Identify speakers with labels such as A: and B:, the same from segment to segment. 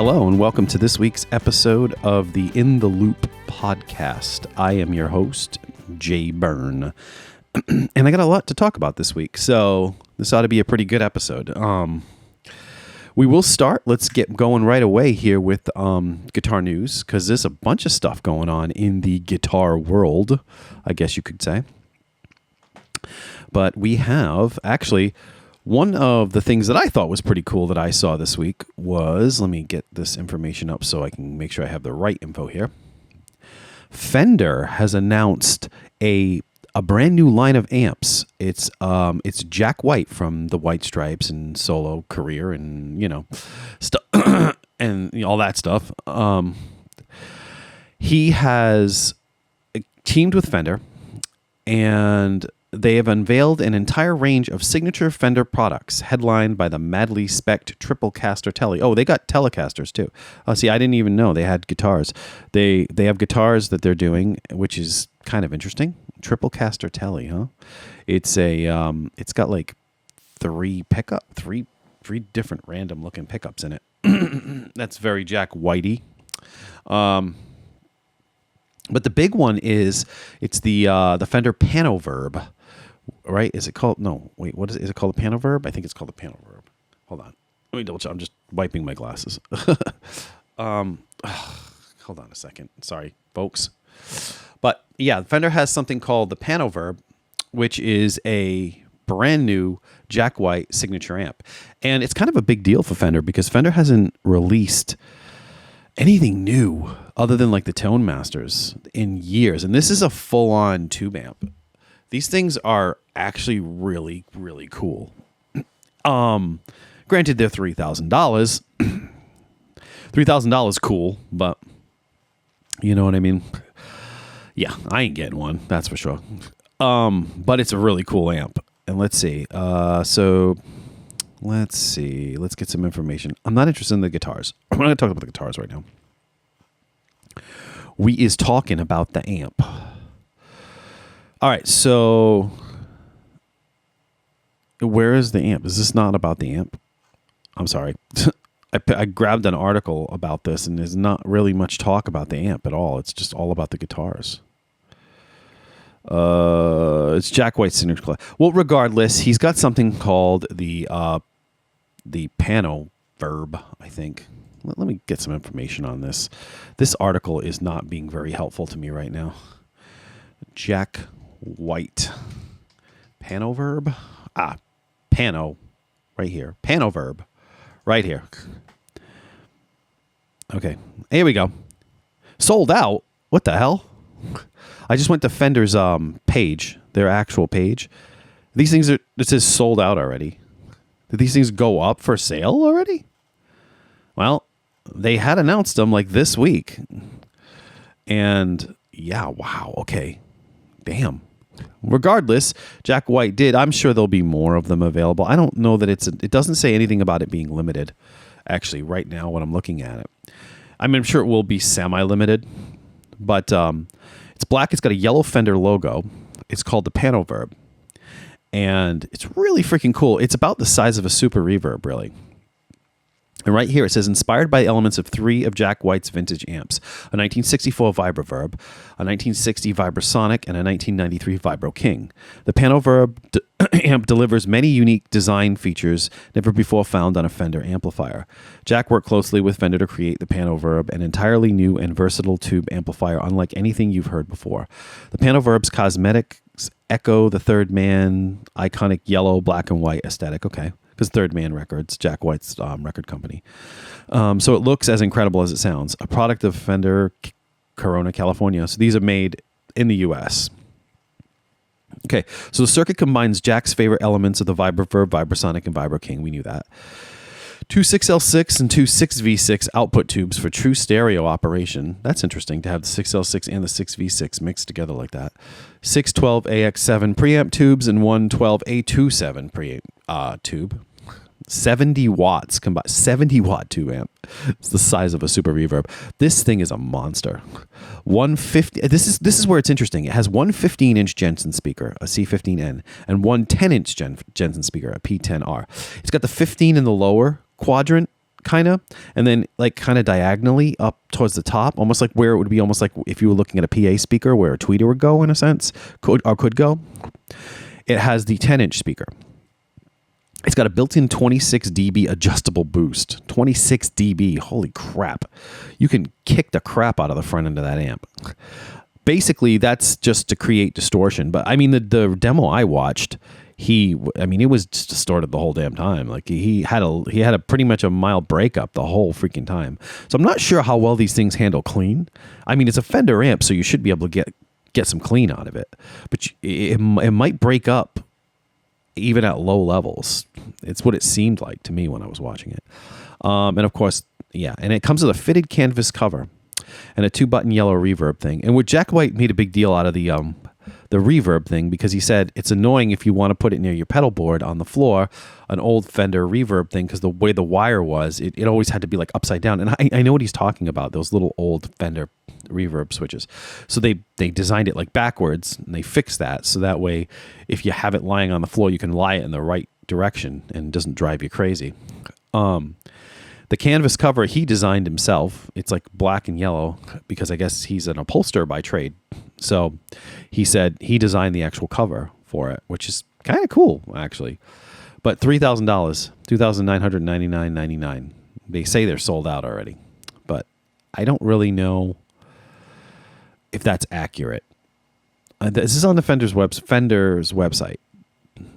A: Hello and welcome to this week's episode of the In the Loop podcast. I am your host, Jay Byrne, and I got a lot to talk about this week, so this ought to be a pretty good episode. We will start. Let's get going right away here with guitar news, because there's a bunch of stuff going on in the guitar world, I guess you could say. But we have actually... one of the things that I thought was pretty cool that I saw this week was, let me get this information up so I can make sure I have the right info here. Fender has announced a brand new line of amps. It's Jack White from the White Stripes and solo career and, stuff and all that stuff. He has teamed with Fender, and they have unveiled an entire range of signature Fender products, headlined by the madly spec'd triple caster Tele. Oh, they got Telecasters too. See, I didn't even know they had guitars. They have guitars that they're doing, which is kind of interesting. Triple caster Tele, huh? It's it's got like three different random looking pickups in it. That's very Jack Whitey. But the big one is it's the Fender Panoverb. Right? Is it called? No, wait. What is it? Is it called a Panoverb? I think it's called a Panoverb. Hold on. Let me double check. I'm just wiping my glasses. Hold on a second. Sorry, folks. But yeah, Fender has something called the Panoverb, which is a brand new Jack White signature amp, and it's kind of a big deal for Fender because Fender hasn't released anything new other than like the Tone Masters in years, and this is a full-on tube amp. These things are actually really, really cool. Granted, they're $3,000. $3,000 cool, but you know what I mean? Yeah, I ain't getting one, that's for sure. But it's a really cool amp. And let's see. Let's get some information. I'm not interested in the guitars. I'm not going to talk about the guitars right now. We is talking about the amp. All right, so where is the amp? Is this not about the amp? I'm sorry. I grabbed an article about this, and there's not really much talk about the amp at all. It's just all about the guitars. It's Jack White's signature color. Well, regardless, he's got something called the Panoverb, I think. Let me get some information on this. This article is not being very helpful to me right now. Jack White. Panoverb? Pano. Right here. Panoverb. Right here. Okay. Here we go. Sold out? What the hell? I just went to Fender's page, their actual page. These things it says sold out already. Did these things go up for sale already? Well, they had announced them like this week. And yeah, wow. Okay. Damn. Regardless, Jack White did. I'm sure there'll be more of them available. I don't know that it doesn't say anything about it being limited. Actually, right now when I'm looking at it, I'm sure it will be semi-limited, but it's black. It's got a yellow Fender logo. It's called the Panoverb, and it's really freaking cool. It's about the size of a Super Reverb, really. And right here it says, inspired by elements of three of Jack White's vintage amps, a 1964 Vibroverb, a 1960 Vibrosonic, and a 1993 Vibro King. The Panoverb amp delivers many unique design features never before found on a Fender amplifier. Jack worked closely with Fender to create the Panoverb, an entirely new and versatile tube amplifier unlike anything you've heard before. The Panoverb's cosmetics echo the Third Man iconic yellow, black, and white aesthetic. Okay. Because Third Man Records, Jack White's record company. So it looks as incredible as it sounds. A product of Fender Corona, California. So these are made in the U.S. Okay, so the circuit combines Jack's favorite elements of the Vibroverb, Vibrosonic, and Vibro King. We knew that. Two 6L6 and two 6V6 output tubes for true stereo operation. That's interesting to have the 6L6 and the 6V6 mixed together like that. 612AX7 preamp tubes and one 12A27 preamp tube. 70 watts combined. 70 watt tube amp. It's the size of a Super Reverb. This thing is a monster. 150. This is where it's interesting. It has one 15-inch Jensen speaker, a C15N, and one 10-inch Jensen speaker, a P10R. It's got the 15 in the lower quadrant kind of, and then like kind of diagonally up towards the top, almost like where it would be almost like if you were looking at a PA speaker where a tweeter would go in a sense, could go. It has the 10-inch speaker. It's got a built-in 26 dB adjustable boost. 26 dB, holy crap. You can kick the crap out of the front end of that amp. Basically, that's just to create distortion. But I mean, the demo I watched, it was distorted the whole damn time. Like he had a pretty much a mild breakup the whole freaking time. So I'm not sure how well these things handle clean. I mean, it's a Fender amp, so you should be able to get some clean out of it. But it might break up even at low levels. It's what it seemed like to me when I was watching it. And of course, yeah, and it comes with a fitted canvas cover and a 2-button yellow reverb thing. And Jack White made a big deal out of the reverb thing because he said it's annoying if you want to put it near your pedal board on the floor, an old Fender reverb thing, because the way the wire was, it always had to be like upside down. And I know what he's talking about, those little old Fender reverb switches. So they designed it like backwards, and they fixed that so that way if you have it lying on the floor, you can lie it in the right direction and it doesn't drive you crazy. The canvas cover he designed himself. It's like black and yellow because I guess he's an upholsterer by trade. So he said he designed the actual cover for it, which is kind of cool actually. But $3,000, $2,999.99. They say they're sold out already, but I don't really know if that's accurate. This is on the Fender's website,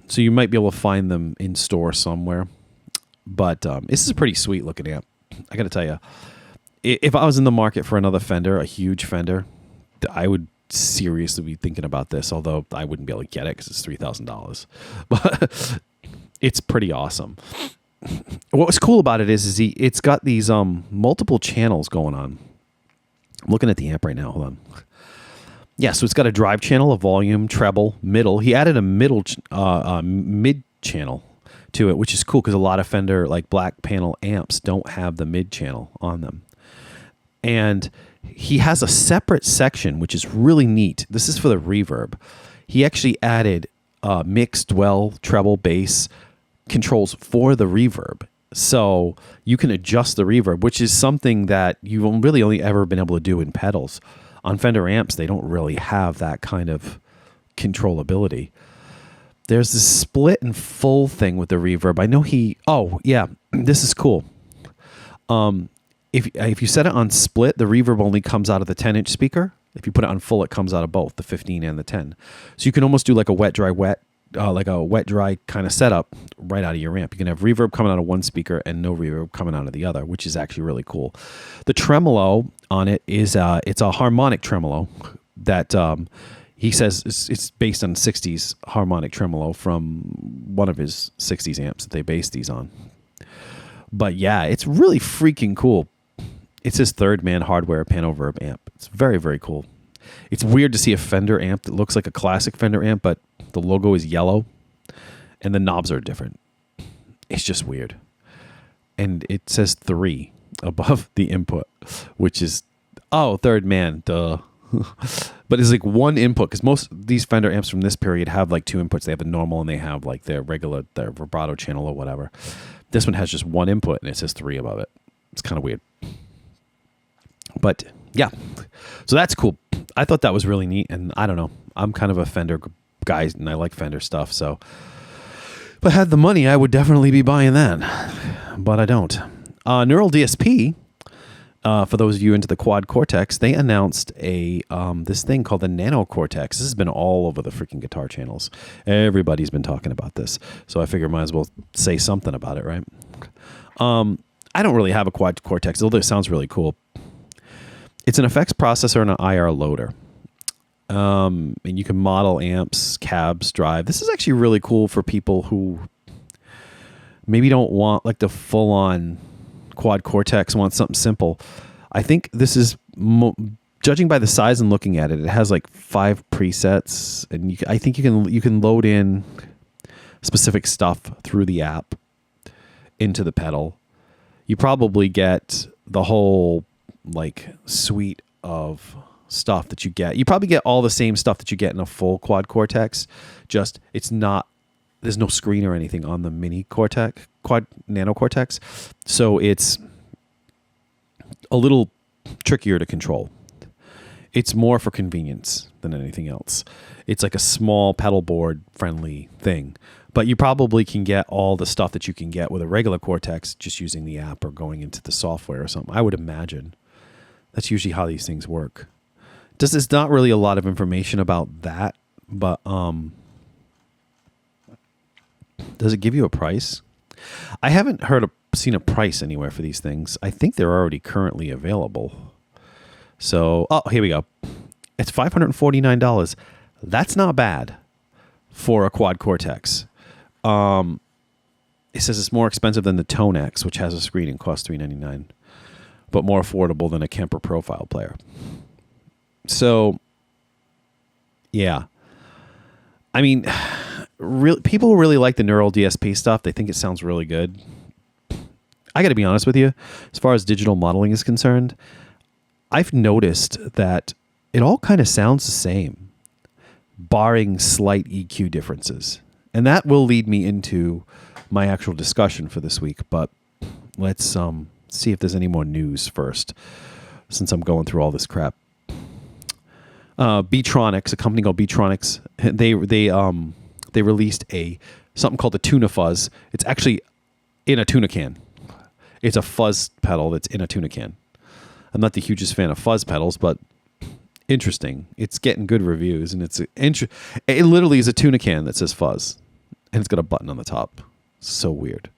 A: so you might be able to find them in store somewhere. But this is a pretty sweet looking amp. I got to tell you, if I was in the market for another Fender, a huge Fender, I would seriously be thinking about this, although I wouldn't be able to get it because it's $3,000. But it's pretty awesome. What was cool about it is it's got these multiple channels going on. I'm looking at the amp right now. Hold on. Yeah, so it's got a drive channel, a volume, treble, middle. He added a mid channel to it, which is cool because a lot of Fender like black panel amps don't have the mid channel on them. And he has a separate section, which is really neat. This is for the reverb. He actually added mix, dwell, treble, bass controls for the reverb. So you can adjust the reverb, which is something that you've really only ever been able to do in pedals. On Fender amps, they don't really have that kind of controllability. There's this split and full thing with the reverb. I know this is cool. If you set it on split, the reverb only comes out of the 10-inch speaker. If you put it on full, it comes out of both, the 15 and the 10. So you can almost do like a wet, dry, kind of setup right out of your amp. You can have reverb coming out of one speaker and no reverb coming out of the other, which is actually really cool. The tremolo on it is it's a harmonic tremolo that he says it's based on 60s harmonic tremolo from one of his 60s amps that they based these on. But yeah, it's really freaking cool. It's his third man hardware Panoverb amp. It's very, very cool. It's weird to see a Fender amp that looks like a classic Fender amp, but the logo is yellow and the knobs are different. It's just weird. And it says 3 above the input, which is, third man, duh. But it's like one input because most of these Fender amps from this period have like 2 inputs. They have the normal and they have like their vibrato channel or whatever. This one has just one input and it says 3 above it. It's kind of weird. But yeah, so that's cool. I thought that was really neat. And I don't know, I'm kind of a Fender guy and I like Fender stuff. So if I had the money, I would definitely be buying that. But I don't. Neural DSP. For those of you into the quad cortex, they announced this thing called the Nano Cortex. This has been all over the freaking guitar channels. Everybody's been talking about this, so I figure I might as well say something about it, right? I don't really have a quad cortex, although it sounds really cool. It's an effects processor and an IR loader. And you can model amps, cabs, drive. This is actually really cool for people who maybe don't want like the full-on quad cortex, want something simple. I think this is judging by the size and looking at it, it has like 5 presets, and I think you can load in specific stuff through the app into the pedal. You probably get the whole like suite of stuff that you get. You probably get all the same stuff that you get in a full quad cortex, just it's not there's no screen or anything on the mini quad nano Cortex, so it's a little trickier to control. It's more for convenience than anything else. It's like a small pedal board friendly thing, but you probably can get all the stuff that you can get with a regular Cortex just using the app or going into the software or something. I would imagine that's usually how these things work. There's not really a lot of information about that, but does it give you a price? I haven't seen a price anywhere for these things. I think they're already currently available. So, here we go. It's $549. That's not bad for a quad Cortex. It says it's more expensive than the Tone X, which has a screen and costs $399, but more affordable than a Kemper Profile player. So, yeah. I mean, people really like the Neural DSP stuff. They think it sounds really good. I got to be honest with you. As far as digital modeling is concerned, I've noticed that it all kind of sounds the same, barring slight EQ differences. And that will lead me into my actual discussion for this week. But let's see if there's any more news first, since I'm going through all this crap. Beatronics, a company called Beatronics, they released something called the Tuna Fuzz. It's actually in a tuna can. It's a fuzz pedal that's in a tuna can. I'm not the hugest fan of fuzz pedals, but interesting. It's getting good reviews, and it literally is a tuna can that says fuzz, and it's got a button on the top. So weird,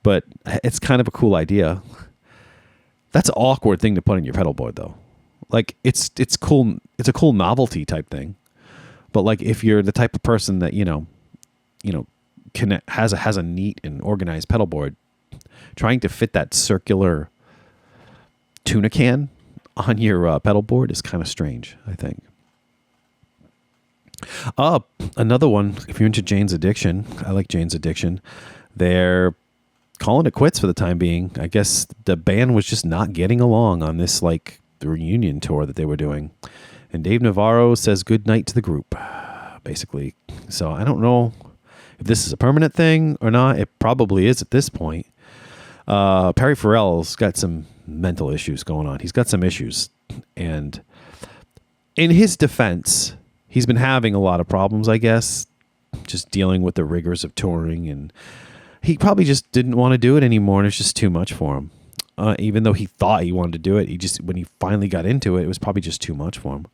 A: but it's kind of a cool idea. That's an awkward thing to put in your pedal board, though. Like it's cool. It's a cool novelty type thing, but like if you're the type of person that has a neat and organized pedal board, trying to fit that circular tuna can on your pedal board is kind of strange, I think. Another one, if you're into Jane's Addiction, I like Jane's Addiction. They're calling it quits for the time being. I guess the band was just not getting along on this, like, the reunion tour that they were doing. And Dave Navarro says good night to the group, basically. So I don't know if this is a permanent thing or not. It probably is at this point. Perry Farrell's got some mental issues going on. He's got some issues. And in his defense, he's been having a lot of problems, I guess, just dealing with the rigors of touring. And he probably just didn't want to do it anymore, and it's just too much for him. Even though he thought he wanted to do it, when he finally got into it, it was probably just too much for him.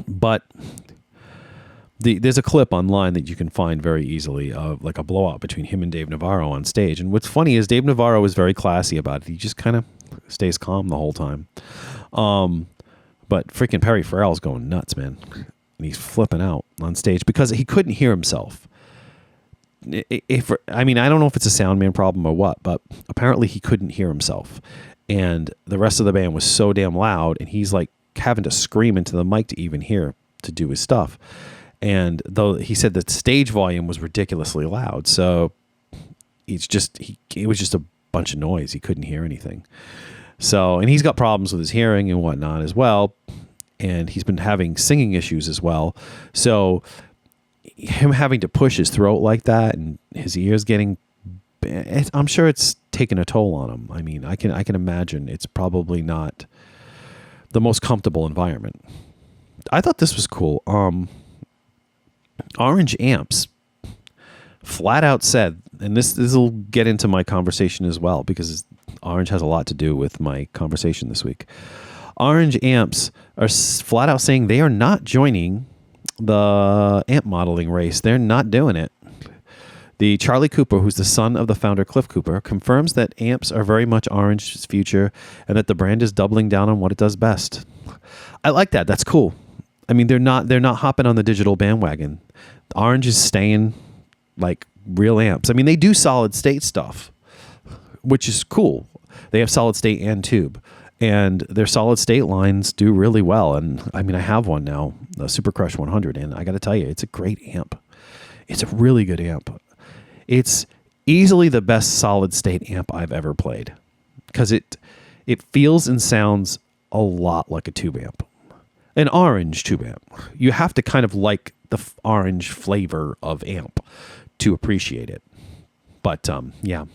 A: But there's a clip online that you can find very easily of like a blowout between him and Dave Navarro on stage. And what's funny is Dave Navarro is very classy about it. He just kind of stays calm the whole time. But freaking Perry Farrell's going nuts, man. And he's flipping out on stage because he couldn't hear himself. I don't know if it's a sound man problem or what, but apparently he couldn't hear himself. And the rest of the band was so damn loud, and he's like having to scream into the mic to even hear, to do his stuff. And though he said that stage volume was ridiculously loud, so it was just a bunch of noise. He couldn't hear anything. So, and he's got problems with his hearing and whatnot as well. And he's been having singing issues as well. So him having to push his throat like that and his ears getting, I'm sure it's taken a toll on him. I mean, I can imagine it's probably not the most comfortable environment. I thought this was cool. Orange Amps flat out said, and this will get into my conversation as well, because Orange has a lot to do with my conversation this week. Orange Amps are flat out saying they are not joining the amp modeling race. They're not doing it. The Charlie Cooper, who's the son of the founder Cliff Cooper, confirms that amps are very much Orange's future and that the brand is doubling down on what it does best. I like that. That's cool. I mean, they're not hopping on the digital bandwagon. Orange is staying like real amps. I mean, they do solid state stuff, which is cool. They have solid state and tube, and their solid state lines do really well. And I mean, I have one now, the Super Crush 100, and I got to tell you, it's a great amp. It's a really good amp. It's easily the best solid state amp I've ever played, because it feels and sounds a lot like a tube amp. an orange tube amp. You have to kind of like the orange flavor of amp to appreciate it. But yeah.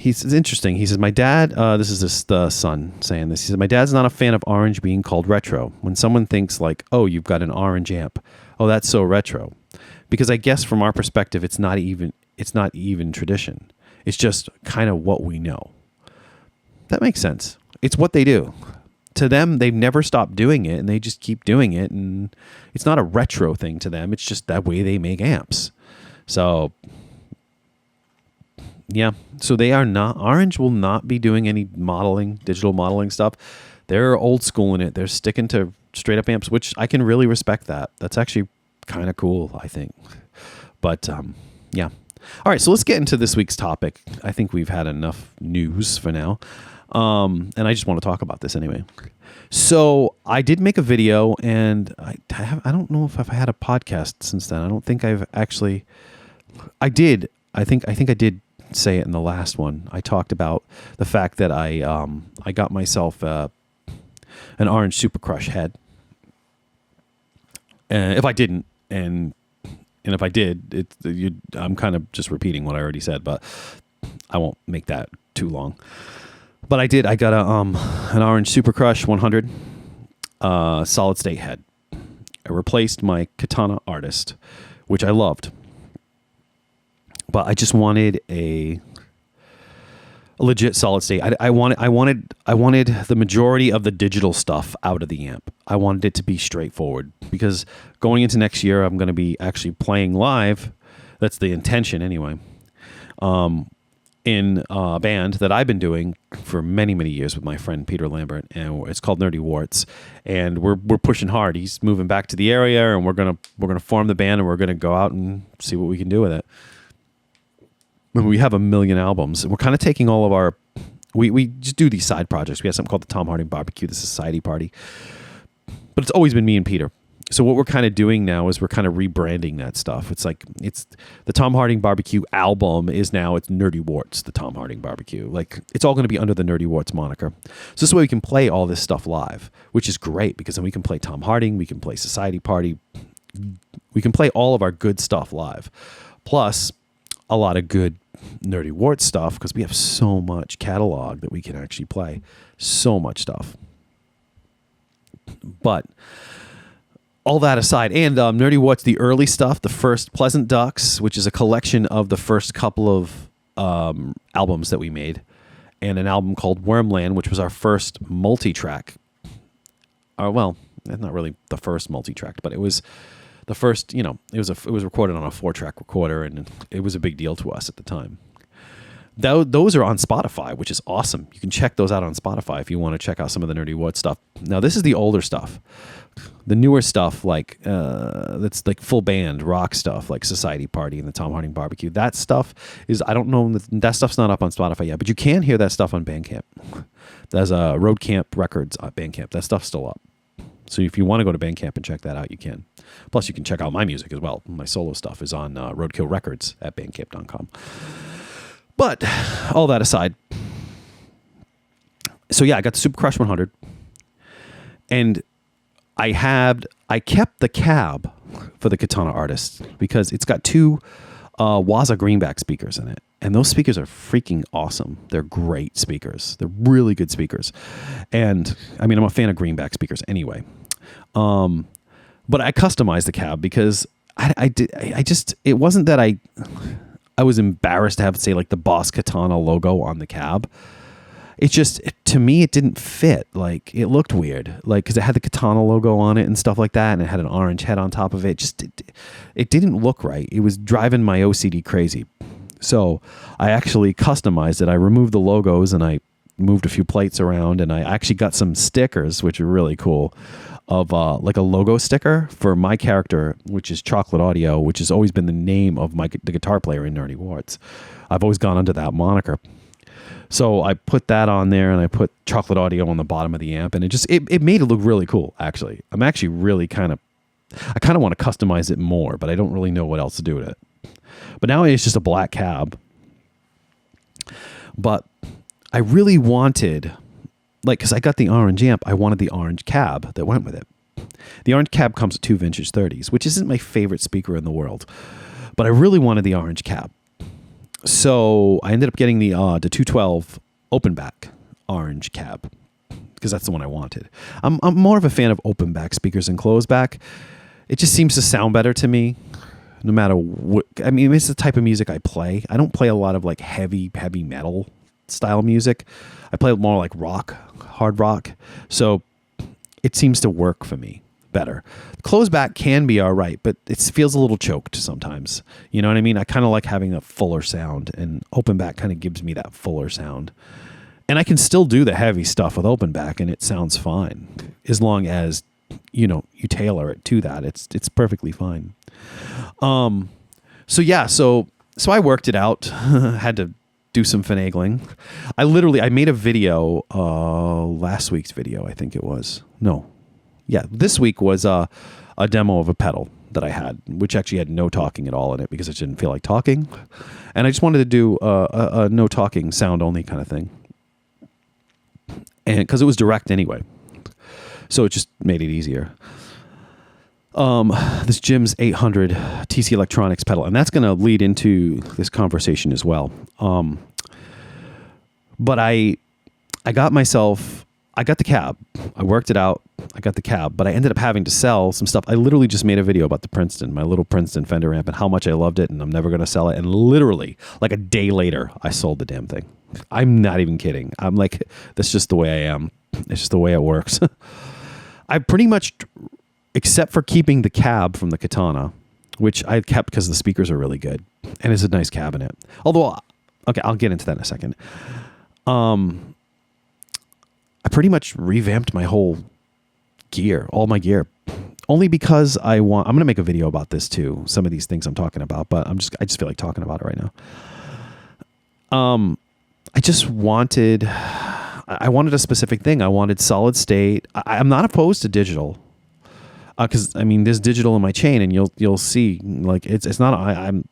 A: It's interesting. He says, my dad, the son saying this. He says, my dad's not a fan of orange being called retro. When someone thinks like, oh, you've got an orange amp. Oh, that's so retro. Because I guess from our perspective, it's not even tradition. It's just kind of what we know. That makes sense. It's what they do. To them, they've never stopped doing it, and they just keep doing it. And it's not a retro thing to them. It's just that way they make amps. So yeah, so they are not, Orange will not be doing any digital modeling stuff. They're old school in it. They're sticking to straight up amps, which I can really respect that. That's actually kind of cool, I think. But yeah. All right, so let's get into this week's topic. I think we've had enough news for now. And I just want to talk about this anyway. So I did make a video, and I don't know if I've had a podcast since then. I don't think I've actually, I did. I think I did say it in the last one. I talked about the fact that I got myself an orange Super Crush head. If I didn't, and if I did, I'm kind of just repeating what I already said, but I won't make that too long. But I did. I got an orange Super Crush 100 solid state head. I replaced my Katana Artist, which I loved. But I just wanted a legit solid state. I wanted the majority of the digital stuff out of the amp. I wanted it to be straightforward, because going into next year, I'm going to be actually playing live. That's the intention anyway. In a band that I've been doing for many, many years with my friend Peter Lambert, and it's called Nerdy Warts, and we're pushing hard. He's moving back to the area, and we're gonna form the band, and we're gonna go out and see what we can do with it. We have 1 million albums. We're kind of taking all of our, we just do these side projects. We have something called the Tom Harding Barbecue, the Society Party, but it's always been me and Peter. So what we're kind of doing now is we're kind of rebranding that stuff. It's like, it's the Tom Harding Barbecue album is now, it's Nerdy Warts, the Tom Harding Barbecue. Like, it's all going to be under the Nerdy Warts moniker. So this way we can play all this stuff live, which is great, because then we can play Tom Harding, we can play Society Party, we can play all of our good stuff live. Plus a lot of good Nerdy Warts stuff, because we have so much catalog that we can actually play. So much stuff. But all that aside, and Nerdy Warts, the early stuff, the first Pleasant Ducks, which is a collection of the first couple of albums that we made, and an album called Wormland, which was our first multi-track. Well, not really the first multi-track, but it was the first, it was recorded on a 4-track recorder, and it was a big deal to us at the time. Those are on Spotify, which is awesome. You can check those out on Spotify if you want to check out some of the Nerdy Warts stuff. Now, this is the older stuff. The newer stuff, like that's like full band rock stuff, like Society Party and the Tom Harding Barbecue. That stuff is, I don't know, that stuff's not up on Spotify yet, but you can hear that stuff on Bandcamp. There's a Road Camp Records on Bandcamp. That stuff's still up. So if you want to go to Bandcamp and check that out, you can. Plus, you can check out my music as well. My solo stuff is on Roadkill Records at bandcamp.com. But all that aside, so yeah, I got the Super Crush 100, and I kept the cab for the Katana Artist because it's got 2 Waza Greenback speakers in it, and those speakers are freaking awesome. They're great speakers. They're really good speakers, and I mean, I'm a fan of Greenback speakers anyway. But I customized the cab because it wasn't that I was embarrassed to have, say, like the Boss Katana logo on the cab. It's just, to me, it didn't fit. Like, it looked weird, like, because it had the Katana logo on it and stuff like that, and it had an orange head on top of it. It didn't look right. It was driving my OCD crazy. So I actually customized it. I removed the logos, and I moved a few plates around, and I actually got some stickers, which are really cool, of like a logo sticker for my character, which is Chocolate Audio, which has always been the name of the guitar player in Nerdy Warts. I've always gone under that moniker. So I put that on there, and I put Chocolate Audio on the bottom of the amp, and it made it look really cool, actually. I'm actually really I kind of want to customize it more, but I don't really know what else to do with it. But now it's just a black cab. But I really wanted like, because I got the orange amp, I wanted the orange cab that went with it. The orange cab comes with 2 vintage 30s, which isn't my favorite speaker in the world, but I really wanted the orange cab. So I ended up getting the 212 open back orange cab because that's the one I wanted. I'm more of a fan of open back speakers than closed back. It just seems to sound better to me, no matter what. I mean, it's the type of music I play. I don't play a lot of like heavy metal style music. I play more like rock, hard rock. So it seems to work for me better. Closed back can be all right, but it feels a little choked sometimes. You know what I mean? I kind of like having a fuller sound, and open back kind of gives me that fuller sound. And I can still do the heavy stuff with open back, and it sounds fine as long as you tailor it to that. It's perfectly fine. So I worked it out. Had to do some finagling. I made a video, last week's video, I think it was. No. Yeah, this week was a demo of a pedal that I had, which actually had no talking at all in it because I didn't feel like talking. And I just wanted to do a no talking, sound only kind of thing. And because it was direct anyway. So it just made it easier. This Jim's 800 TC Electronics pedal, and that's going to lead into this conversation as well. But I got the cab. I worked it out. I got the cab, but I ended up having to sell some stuff. I literally just made a video about the Princeton, my little Princeton Fender amp, and how much I loved it, and I'm never going to sell it. And literally, like a day later, I sold the damn thing. I'm not even kidding. I'm like, that's just the way I am. It's just the way it works. I pretty much, except for keeping the cab from the Katana, which I kept because the speakers are really good, and it's a nice cabinet. Although, okay, I'll get into that in a second. I pretty much revamped my whole gear, all my gear, only because I'm going to make a video about this too. Some of these things I'm talking about, but I just feel like talking about it right now. I wanted a specific thing. I wanted solid state. I'm not opposed to digital. Cause I mean, there's digital in my chain, and you'll see like, it's not, I'm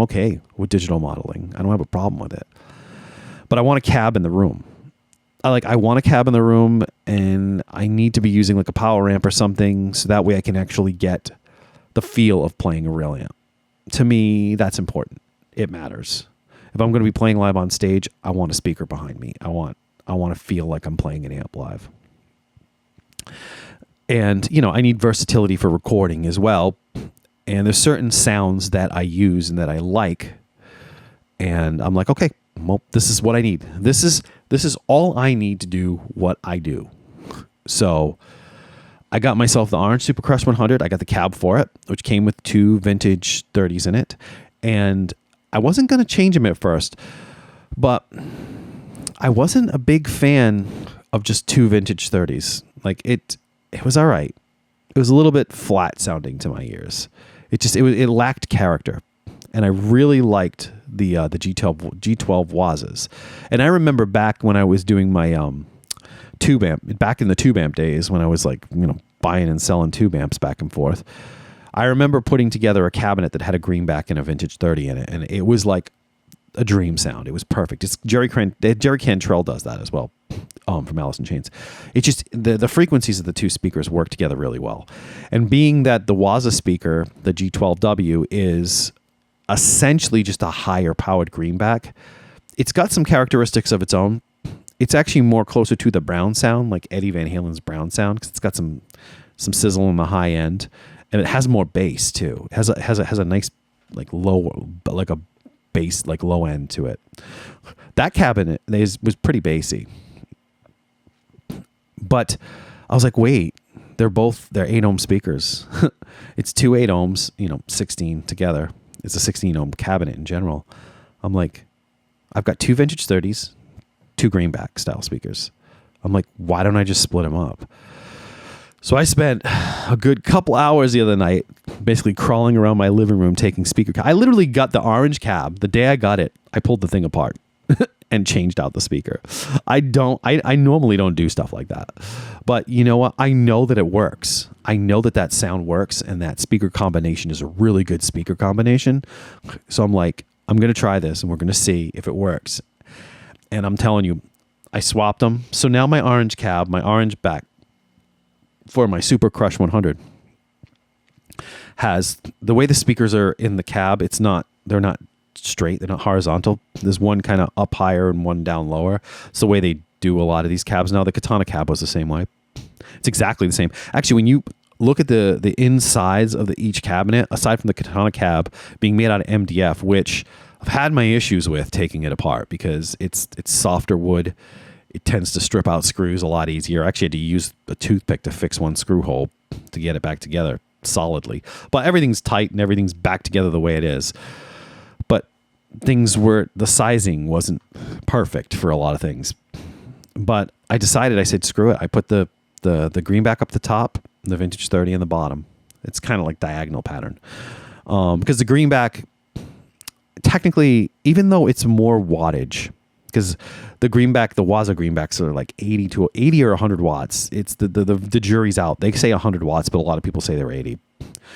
A: okay with digital modeling. I don't have a problem with it, but I want a cab in the room. I want a cab in the room, and I need to be using like a power amp or something, so that way I can actually get the feel of playing a real amp. To me, that's important. It matters. If I'm going to be playing live on stage, I want a speaker behind me. I want to feel like I'm playing an amp live. And, I need versatility for recording as well. And there's certain sounds that I use and that I like. And I'm like, okay, well, this is what I need. This is all I need to do what I do. So I got myself the orange Super Crush 100. I got the cab for it, which came with 2 vintage 30s in it. And I wasn't going to change them at first, but I wasn't a big fan of just 2 vintage 30s. Like it was all right. It was a little bit flat sounding to my ears. It lacked character. And I really liked the G12 Wazas. And I remember back when I was doing my tube amp, back in the tube amp days when I was like, buying and selling tube amps back and forth. I remember putting together a cabinet that had a greenback and a vintage 30 in it, and it was like a dream sound. It was perfect. It's Jerry Cantrell does that as well, from Alice in Chains. It's just the frequencies of the two speakers work together really well. And being that the Waza speaker, the G12W, is essentially just a higher powered greenback, it's got some characteristics of its own. It's actually more closer to the Brown sound, like Eddie Van Halen's Brown sound, because it's got some sizzle in the high end, and it has more bass too. It has a nice like low, like a bass, like low end to it. That cabinet was pretty bassy, but I was like, wait, they're 8 ohm speakers. It's 2 8 ohms, 16 together. It's a 16 ohm cabinet in general. I'm like, I've got 2 vintage 30s, 2 greenback style speakers. I'm like, why don't I just split them up? So I spent a good couple hours the other night basically crawling around my living room taking speaker. I literally got the orange cab. The day I got it, I pulled the thing apart and changed out the speaker. I normally don't do stuff like that. But you know what? I know that it works. I know that sound works, and that speaker combination is a really good speaker combination. So I'm like, I'm going to try this, and we're going to see if it works. And I'm telling you, I swapped them. So now my orange cab, my orange back for my Super Crush 100 has the way the speakers are in the cab. They're not straight. They're not horizontal. There's one kind of up higher and one down lower. It's the way they do a lot of these cabs now. The Katana cab was the same way. It's exactly the same. Actually, when you look at the insides of each cabinet, aside from the Katana cab being made out of MDF, which I've had my issues with taking it apart because it's softer wood. It tends to strip out screws a lot easier. I actually had to use a toothpick to fix one screw hole to get it back together solidly. But everything's tight and everything's back together the way it is. But the sizing wasn't perfect for a lot of things. But I said, screw it. I put the greenback up the top, the Vintage 30 in the bottom. It's kind of like diagonal pattern. Because the greenback, technically, even though it's more wattage, because the Waza greenbacks are like 80 or 100 watts. It's the jury's out. They say 100 watts, but a lot of people say they're 80.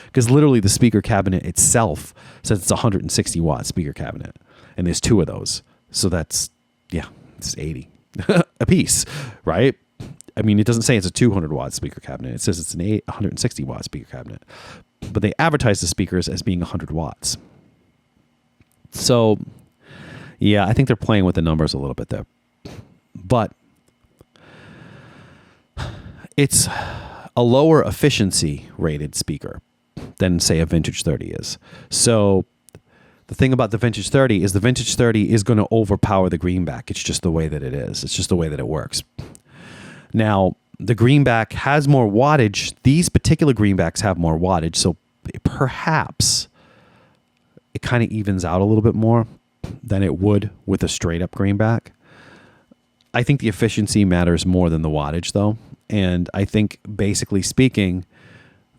A: Because literally the speaker cabinet itself says it's a 160 watt speaker cabinet. And there's two of those. So it's 80 a piece, right? I mean, it doesn't say it's a 200 watt speaker cabinet. It says it's an 160 watt speaker cabinet. But they advertise the speakers as being 100 watts. So, yeah, I think they're playing with the numbers a little bit there. But it's a lower efficiency rated speaker than, say, a Vintage 30 is. So the thing about the Vintage 30 is the Vintage 30 is going to overpower the greenback. It's just the way that it is. It's just the way that it works. Now, the greenback has more wattage. These particular greenbacks have more wattage, so perhaps it kind of evens out a little bit more than it would with a straight-up greenback. I think the efficiency matters more than the wattage, though. And I think, basically speaking,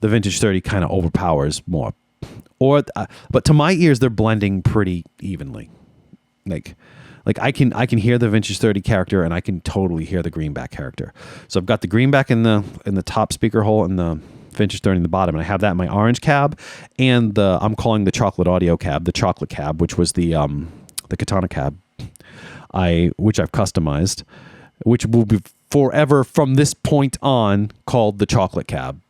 A: the Vintage 30 kind of overpowers more. But to my ears, they're blending pretty evenly. Like I can hear the Vintage 30 character, and I can totally hear the greenback character. So I've got the greenback in the top speaker hole and the Vintage 30 in the bottom, and I have that in my orange cab, and I'm calling the chocolate audio cab, the chocolate cab, which was the Katana cab, which I've customized, which will be forever from this point on called the chocolate cab.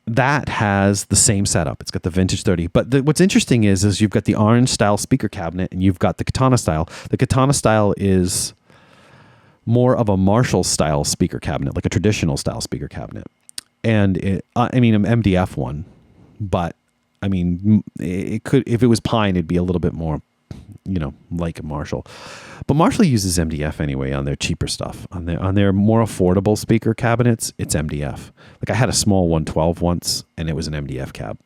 A: That has the same setup. It's got the Vintage 30. But what's interesting is you've got the orange style speaker cabinet and you've got the Katana style. The Katana style is more of a Marshall style speaker cabinet, like a traditional style speaker cabinet. And an MDF one, but I mean, it could, if it was pine, it'd be a little bit more, like a Marshall. But Marshall uses MDF anyway on their cheaper stuff. On their more affordable speaker cabinets, it's MDF. Like I had a small 112 once, and it was an MDF cab.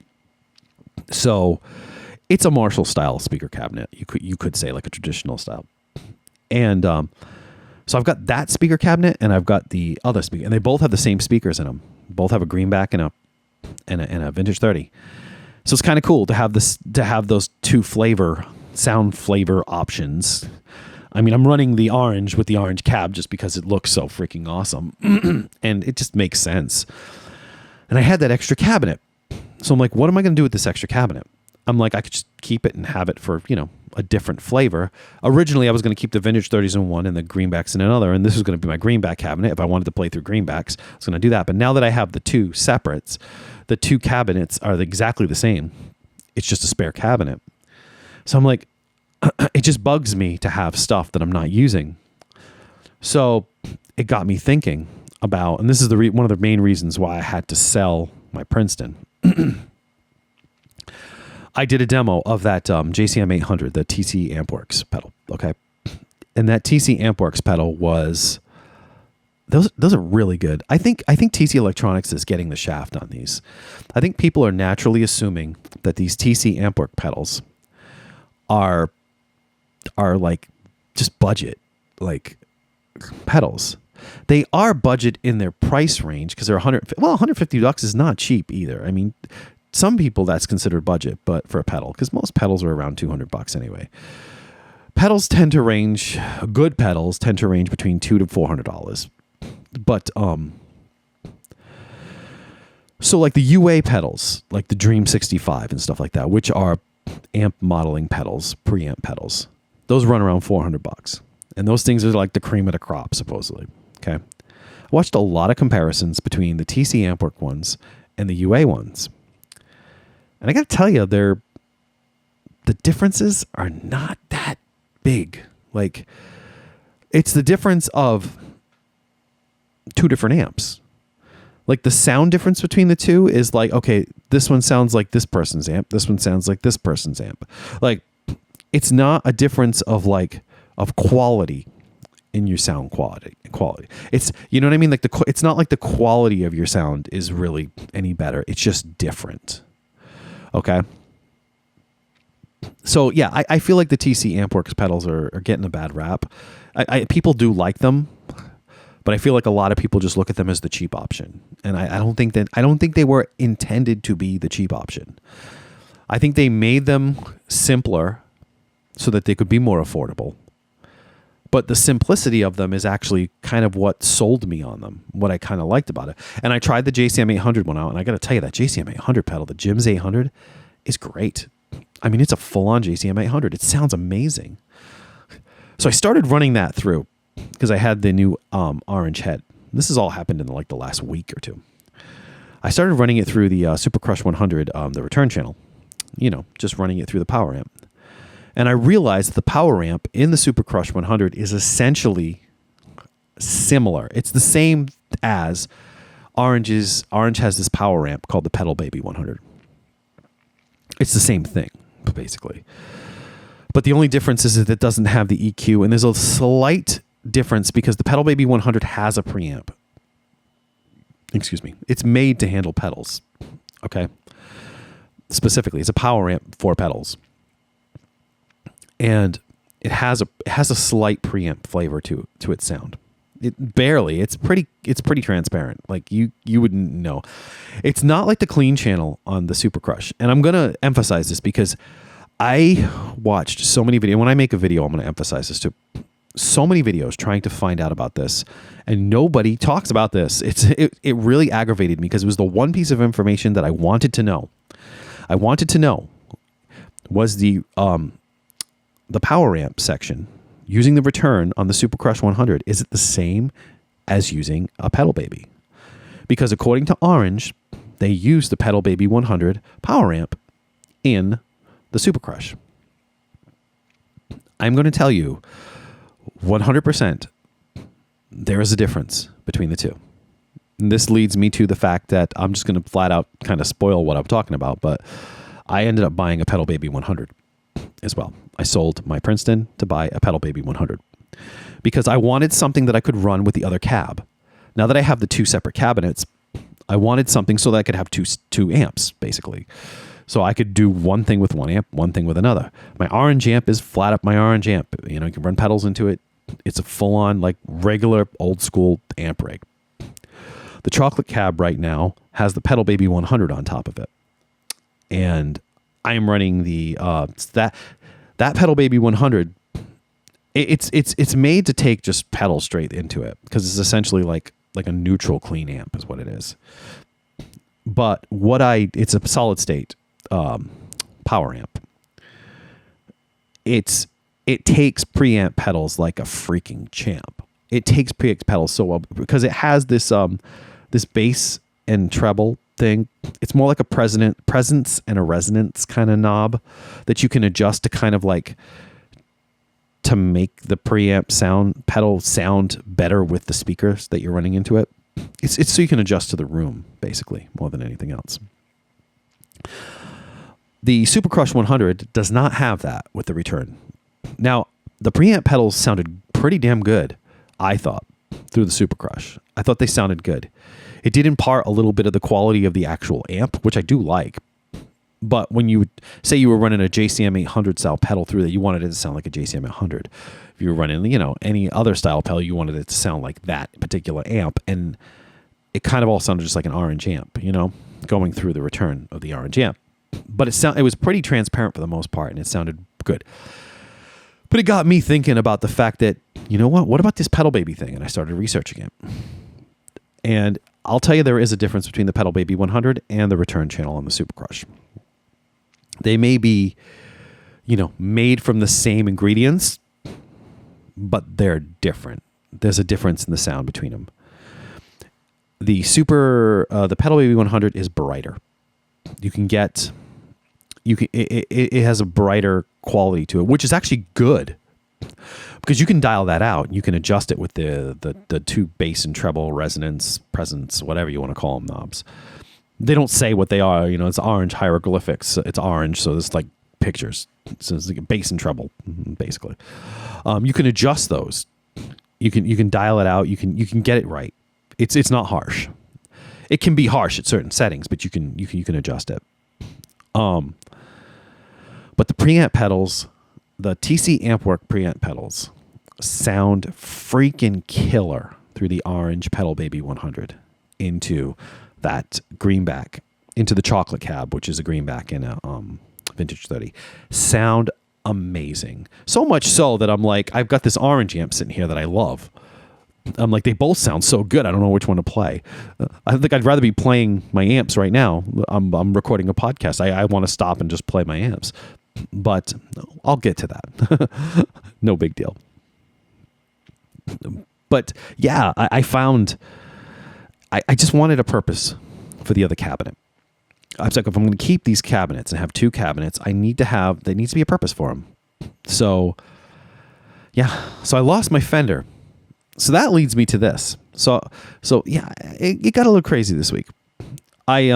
A: So it's a Marshall style speaker cabinet. You could say like a traditional style. And so I've got that speaker cabinet, and I've got the other speaker, and they both have the same speakers in them. Both have a greenback and a Vintage 30. So it's kind of cool to have those two sound flavor options. I mean, I'm running the orange with the orange cab just because it looks so freaking awesome. And it just makes sense. And I had that extra cabinet. So I'm like, what am I going to do with this extra cabinet? I'm like, I could just keep it and have it for, a different flavor. Originally, I was going to keep the Vintage 30s in one and the greenbacks in another. And this was going to be my greenback cabinet. If I wanted to play through greenbacks, I was going to do that. But now that I have the two separates, the two cabinets are exactly the same. It's just a spare cabinet. So I'm like, it just bugs me to have stuff that I'm not using. So it got me thinking about, and this is one of the main reasons why I had to sell my Princeton. I did a demo of that JCM 800, the TC Ampworx pedal. Okay, and that TC Ampworx pedal was those are really good. I think TC Electronics is getting the shaft on these. I think people are naturally assuming that these TC Ampworx pedals are like just budget like pedals. They are budget in their price range because they're $150 is not cheap either. I mean, some people that's considered budget, but for a pedal, because most pedals are around $200 anyway. Pedals tend to range, good pedals tend to range between $200 to $400. But so like the UA pedals, like the Dream 65 and stuff like that, which are amp modeling pedals, preamp pedals. those run around $400. And those things are like the cream of the crop, supposedly. Okay. I watched a lot of comparisons between the TC Ampworx ones and the UA ones. And I got to tell you, the differences are not that big. Like, it's the difference of two different amps. Like, the sound difference between the two is like, okay, this one sounds like this person's amp. This one sounds like this person's amp. Like, it's not a difference of quality in your sound quality. It's, you know what I mean? Like, it's not like the quality of your sound is really any better. It's just different. Okay. So yeah, I feel like the TC Ampworx pedals are getting a bad rap. People do like them, but I feel like a lot of people just look at them as the cheap option. And I don't think they were intended to be the cheap option. I think they made them simpler so that they could be more affordable. But the simplicity of them is actually kind of what sold me on them, what I kind of liked about it. And I tried the JCM 800 one out, and I got to tell you, that JCM 800 pedal, the Jim's 800, is great. I mean, it's a full-on JCM 800. It sounds amazing. So I started running that through because I had the new orange head. This has all happened in like the last week or two. I started running it through the Super Crush 100, the return channel, just running it through the power amp. And I realized that the power amp in the Super Crush 100 is essentially similar. It's the same as Orange has this power amp called the Pedal Baby 100. It's the same thing, basically. But the only difference is that it doesn't have the EQ, and there's a slight difference because the Pedal Baby 100 has a preamp. Excuse me. It's made to handle pedals. Okay? Specifically, it's a power amp for pedals. And it has a slight preamp flavor to its sound. It's pretty transparent. Like you wouldn't know. It's not like the clean channel on the Super Crush. And I'm going to emphasize this because I watched so many videos. When I make a video, I'm going to emphasize this too. So many videos trying to find out about this, and nobody talks about this. It really aggravated me because it was the one piece of information that I wanted to know. I wanted to know was the power amp section using the return on the Super Crush 100, is it the same as using a Pedal Baby? Because according to Orange, they use the Pedal Baby 100 power amp in the Super Crush. I'm going to tell you 100% there is a difference between the two. And this leads me to the fact that I'm just going to flat out kind of spoil what I'm talking about, but I ended up buying a Pedal Baby 100 as well. I sold my Princeton to buy a Pedal Baby 100 because I wanted something that I could run with the other cab. Now that I have the two separate cabinets, I wanted something so that I could have two amps, basically. So I could do one thing with one amp, one thing with another. My Orange amp is flat up my Orange amp. You can run pedals into it. It's a full-on, like, regular, old-school amp rig. The chocolate cab right now has the Pedal Baby 100 on top of it. And I am running the that Pedal Baby 100. It's made to take just pedals straight into it because it's essentially like a neutral clean amp is what it is. But it's a solid state power amp. It takes preamp pedals like a freaking champ. It takes preamp pedals so well because it has this bass and treble thing. It's more like a presence and a resonance kind of knob that you can adjust to kind of like to make the preamp pedal sound better with the speakers that you're running into it. It's so you can adjust to the room, basically, more than anything else. The Super Crush 100 does not have that with the return. Now, the preamp pedals sounded pretty damn good, I thought, through the Super Crush. I thought they sounded good. It did impart a little bit of the quality of the actual amp, which I do like. But when you say you were running a JCM 800 style pedal through that, you wanted it to sound like a JCM 800. If you were running, any other style pedal, you wanted it to sound like that particular amp. And it kind of all sounded just like an Orange amp, going through the return of the Orange amp. But it was pretty transparent for the most part, and it sounded good. But it got me thinking about the fact that, what about this Pedal Baby thing? And I started researching it. And I'll tell you, there is a difference between the Pedal Baby 100 and the return channel on the Super Crush. They may be, made from the same ingredients, but they're different. There's a difference in the sound between them. The Pedal Baby 100 is brighter. It has a brighter quality to it, which is actually good because you can dial that out. You can adjust it with the two bass and treble resonance, presence, whatever you want to call them knobs. They don't say what they are. It's orange hieroglyphics. It's orange, so it's like pictures. So it's like bass and treble, basically. You can adjust those. You can dial it out. You can get it right. It's not harsh. It can be harsh at certain settings, but you can adjust it. But the preamp pedals, the TC Ampworx preamp pedals, sound freaking killer through the orange Pedal Baby 100 into that greenback, into the chocolate cab, which is a greenback in a vintage 30. Sound amazing. So much so that I'm like, I've got this orange amp sitting here that I love. I'm like, they both sound so good. I don't know which one to play. I think I'd rather be playing my amps right now. I'm recording a podcast. I want to stop and just play my amps, but I'll get to that. No big deal. But yeah, I found I just wanted a purpose for the other cabinet. I was like, if I'm going to keep these cabinets and have two cabinets, there needs to be a purpose for them. So yeah, so I lost my Fender. So that leads me to this. So yeah, it got a little crazy this week. I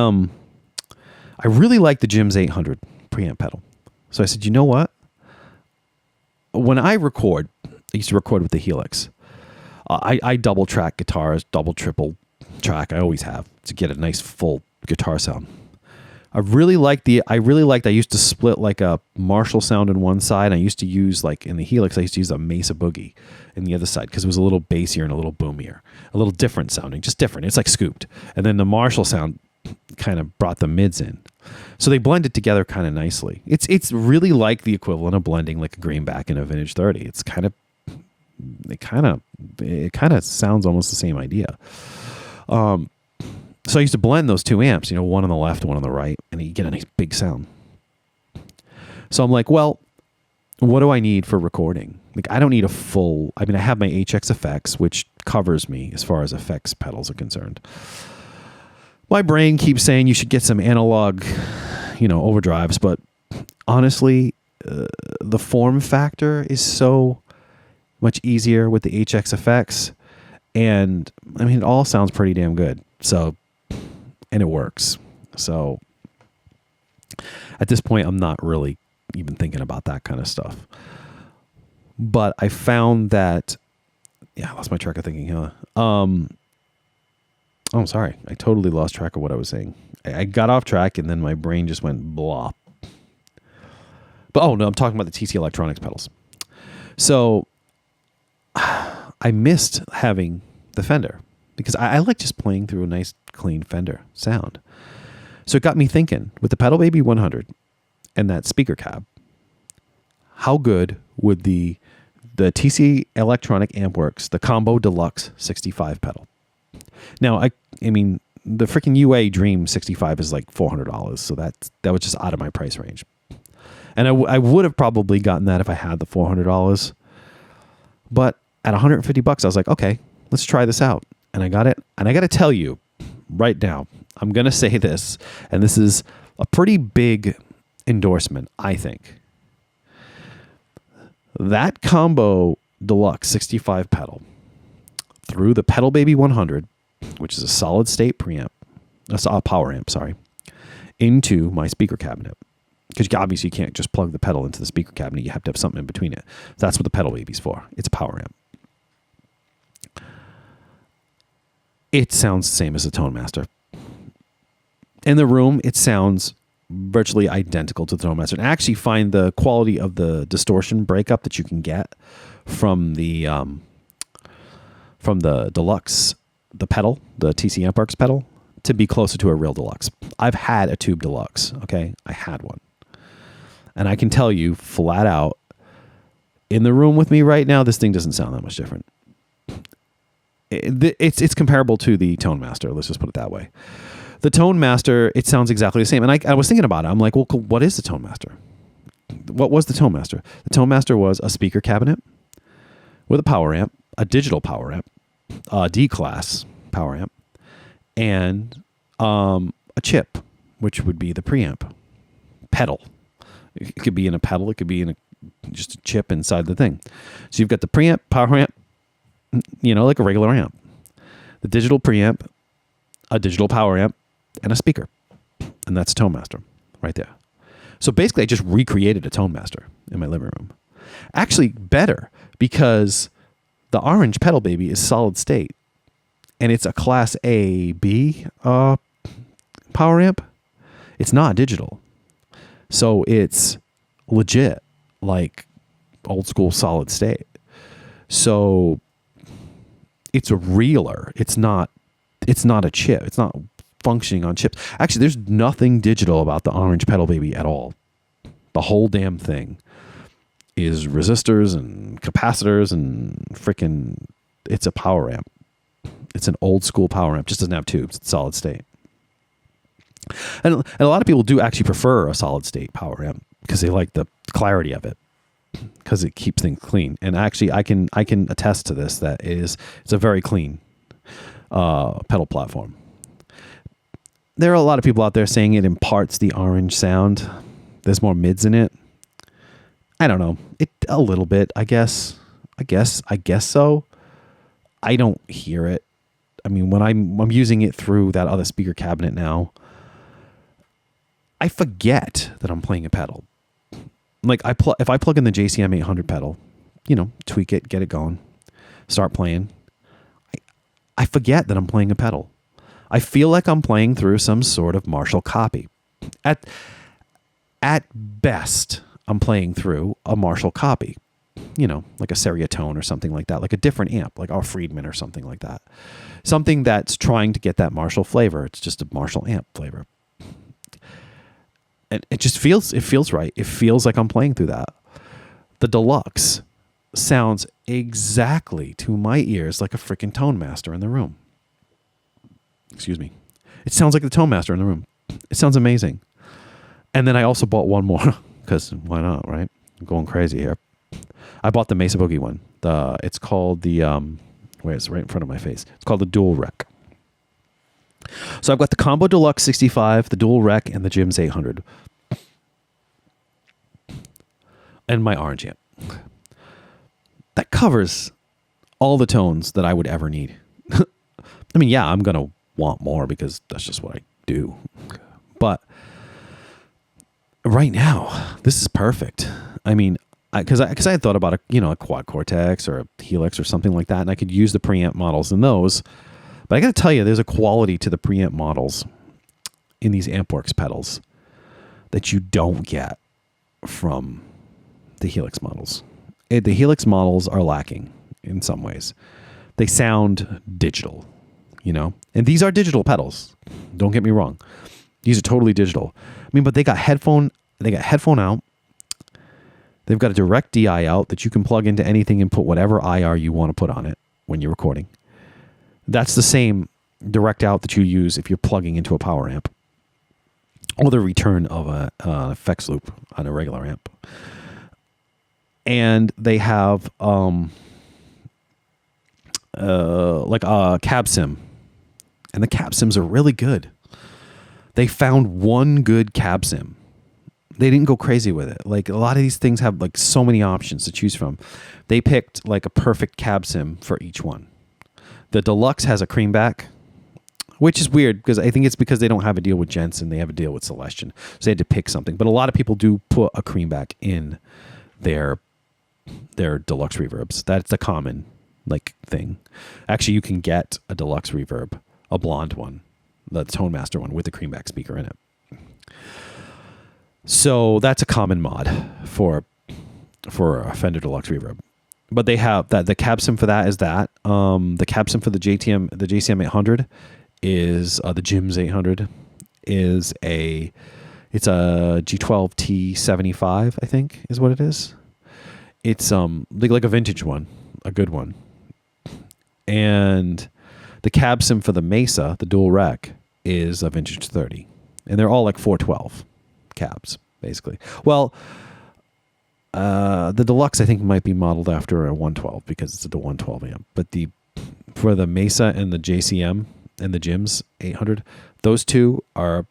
A: really like the Jim's 800 preamp pedal. So I said, you know what? When I record, I used to record with the Helix. I double track guitars, double, triple track. I always have to get a nice full guitar sound. I used to split like a Marshall sound on one side. I used to use, like in the Helix, I used to use a Mesa Boogie in the other side because it was a little bassier and a little boomier, a little different sounding, just different. It's like scooped. And then the Marshall sound kind of brought the mids in. So they blended together kind of nicely. It's really like the equivalent of blending like a greenback in a vintage 30. It kind of sounds almost the same idea. So I used to blend those two amps, one on the left, one on the right, and you get a nice big sound. So I'm like, well, what do I need for recording? Like, I don't need I have my HX effects, which covers me as far as effects pedals are concerned. My brain keeps saying you should get some analog, overdrives, but honestly, the form factor is so much easier with the HX effects. And it all sounds pretty damn good. So, and it works. So at this point, I'm not really even thinking about that kind of stuff. But I found that, I lost my track of thinking, huh? I'm sorry. I totally lost track of what I was saying. I got off track and then my brain just went blah. But, oh no, I'm talking about the TC Electronics pedals. So I missed having the Fender because I like just playing through a nice clean Fender sound. So it got me thinking, with the Pedal Baby 100 and that speaker cab, how good would the TC Electronic Ampworx, the Combo Deluxe 65 pedal? Now, I mean, the freaking UA Dream 65 is like $400, so that was just out of my price range. And I would have probably gotten that if I had the $400, but at $150, I was like, okay, let's try this out. And I got it. And I got to tell you right now, I'm going to say this, and this is a pretty big endorsement, I think. That Combo Deluxe 65 pedal through the Pedal Baby 100, which is a solid state preamp, a power amp, into my speaker cabinet. Because obviously you can't just plug the pedal into the speaker cabinet. You have to have something in between it. That's what the Pedal Baby's for. It's a power amp. It sounds the same as the Tone Master. In the room, it sounds virtually identical to the Tone Master. And I actually find the quality of the distortion breakup that you can get from the Deluxe, the pedal, the TC Ampworx pedal, to be closer to a real Deluxe. I've had a Tube Deluxe, okay? I had one. And I can tell you flat out, in the room with me right now, this thing doesn't sound that much different. It's comparable to the Tone Master. Let's just put it that way. The Tone Master, it sounds exactly the same. And I was thinking about it. I'm like, well, what is the Tone Master? what was the Tone Master? The Tone Master was a speaker cabinet with a power amp, a digital power amp, a D-class power amp, and a chip, which would be the preamp pedal. It could be in a pedal. It could be in just a chip inside the thing. So you've got the preamp, power amp, like a regular amp, the digital preamp, a digital power amp, and a speaker. And that's a Tone Master right there. So basically, I just recreated a Tone Master in my living room. Actually, better, because the orange pedal baby is solid state, and it's a Class A, B power amp. It's not digital. So it's legit, like old school solid state. So it's a reeler. It's not a chip. It's not functioning on chips. Actually, there's nothing digital about the orange pedal baby at all. The whole damn thing is resistors and capacitors and freaking, it's a power amp. It's an old school power amp. Just doesn't have tubes. It's solid state. And a lot of people do actually prefer a solid state power amp because they like the clarity of it, because it keeps things clean. And actually, I can attest to this, that it's a very clean pedal platform. There are a lot of people out there saying it imparts the orange sound. There's more mids in it. I don't know. A little bit, I guess so. I don't hear it. I mean, when I'm using it through that other speaker cabinet now, I forget that I'm playing a pedal. Like if I plug in the JCM 800 pedal, tweak it, get it going, start playing, I forget that I'm playing a pedal. I feel like I'm playing through some sort of Marshall copy. At best, I'm playing through a Marshall copy, like a Seriatone or something like that, like a different amp, like our Friedman or something like that. Something that's trying to get that Marshall flavor. It's just a Marshall amp flavor. And it feels right. It feels like I'm playing through that. The Deluxe sounds exactly to my ears like a freaking Tone Master in the room. Excuse me. It sounds like the Tone Master in the room. It sounds amazing. And then I also bought one more, because why not, right? I'm going crazy here. I bought the Mesa Boogie one. It's called the, it's right in front of my face. It's called the Dual Rec. So I've got the Combo Deluxe 65, the Dual Rec, and the Jims 800. And my orange amp. That covers all the tones that I would ever need. I mean, yeah, I'm going to want more because that's just what I do. But right now, this is perfect. I mean, because I had thought about a Quad Cortex or a Helix or something like that, and I could use the preamp models in those. But I got to tell you, there's a quality to the preamp models in these Ampworx pedals that you don't get from the Helix models. The Helix models are lacking in some ways. They sound digital, and these are digital pedals. Don't get me wrong. These are totally digital. I mean, but they got headphone out. They've got a direct DI out that you can plug into anything and put whatever IR you want to put on it when you're recording. That's the same direct out that you use if you're plugging into a power amp, or the return of an effects loop on a regular amp. And they have like a cab sim, and the cab sims are really good. They found one good cab sim. They didn't go crazy with it. Like, a lot of these things have like so many options to choose from. They picked like a perfect cab sim for each one. The Deluxe has a creamback, which is weird because I think it's because they don't have a deal with Jensen. They have a deal with Celestion. So they had to pick something. But a lot of people do put a creamback in their Deluxe reverbs. That's the common thing. Actually, you can get a Deluxe reverb, a blonde one, the Tone Master one with the creamback speaker in it. So that's a common mod for a Fender Deluxe reverb. But they have that. The cab sim for that is that. The cab sim for the JCM 800 is the Jims 800 is it's a G12 T75, I think is what it is. It's like a vintage one, a good one. And the cab sim for the Mesa, the Dual Rec, is a vintage 30, and they're all like 412 cabs basically. Well, The Deluxe, I think, might be modeled after a 112 because it's a 112 amp. But for the Mesa and the JCM and the Jims 800, those two are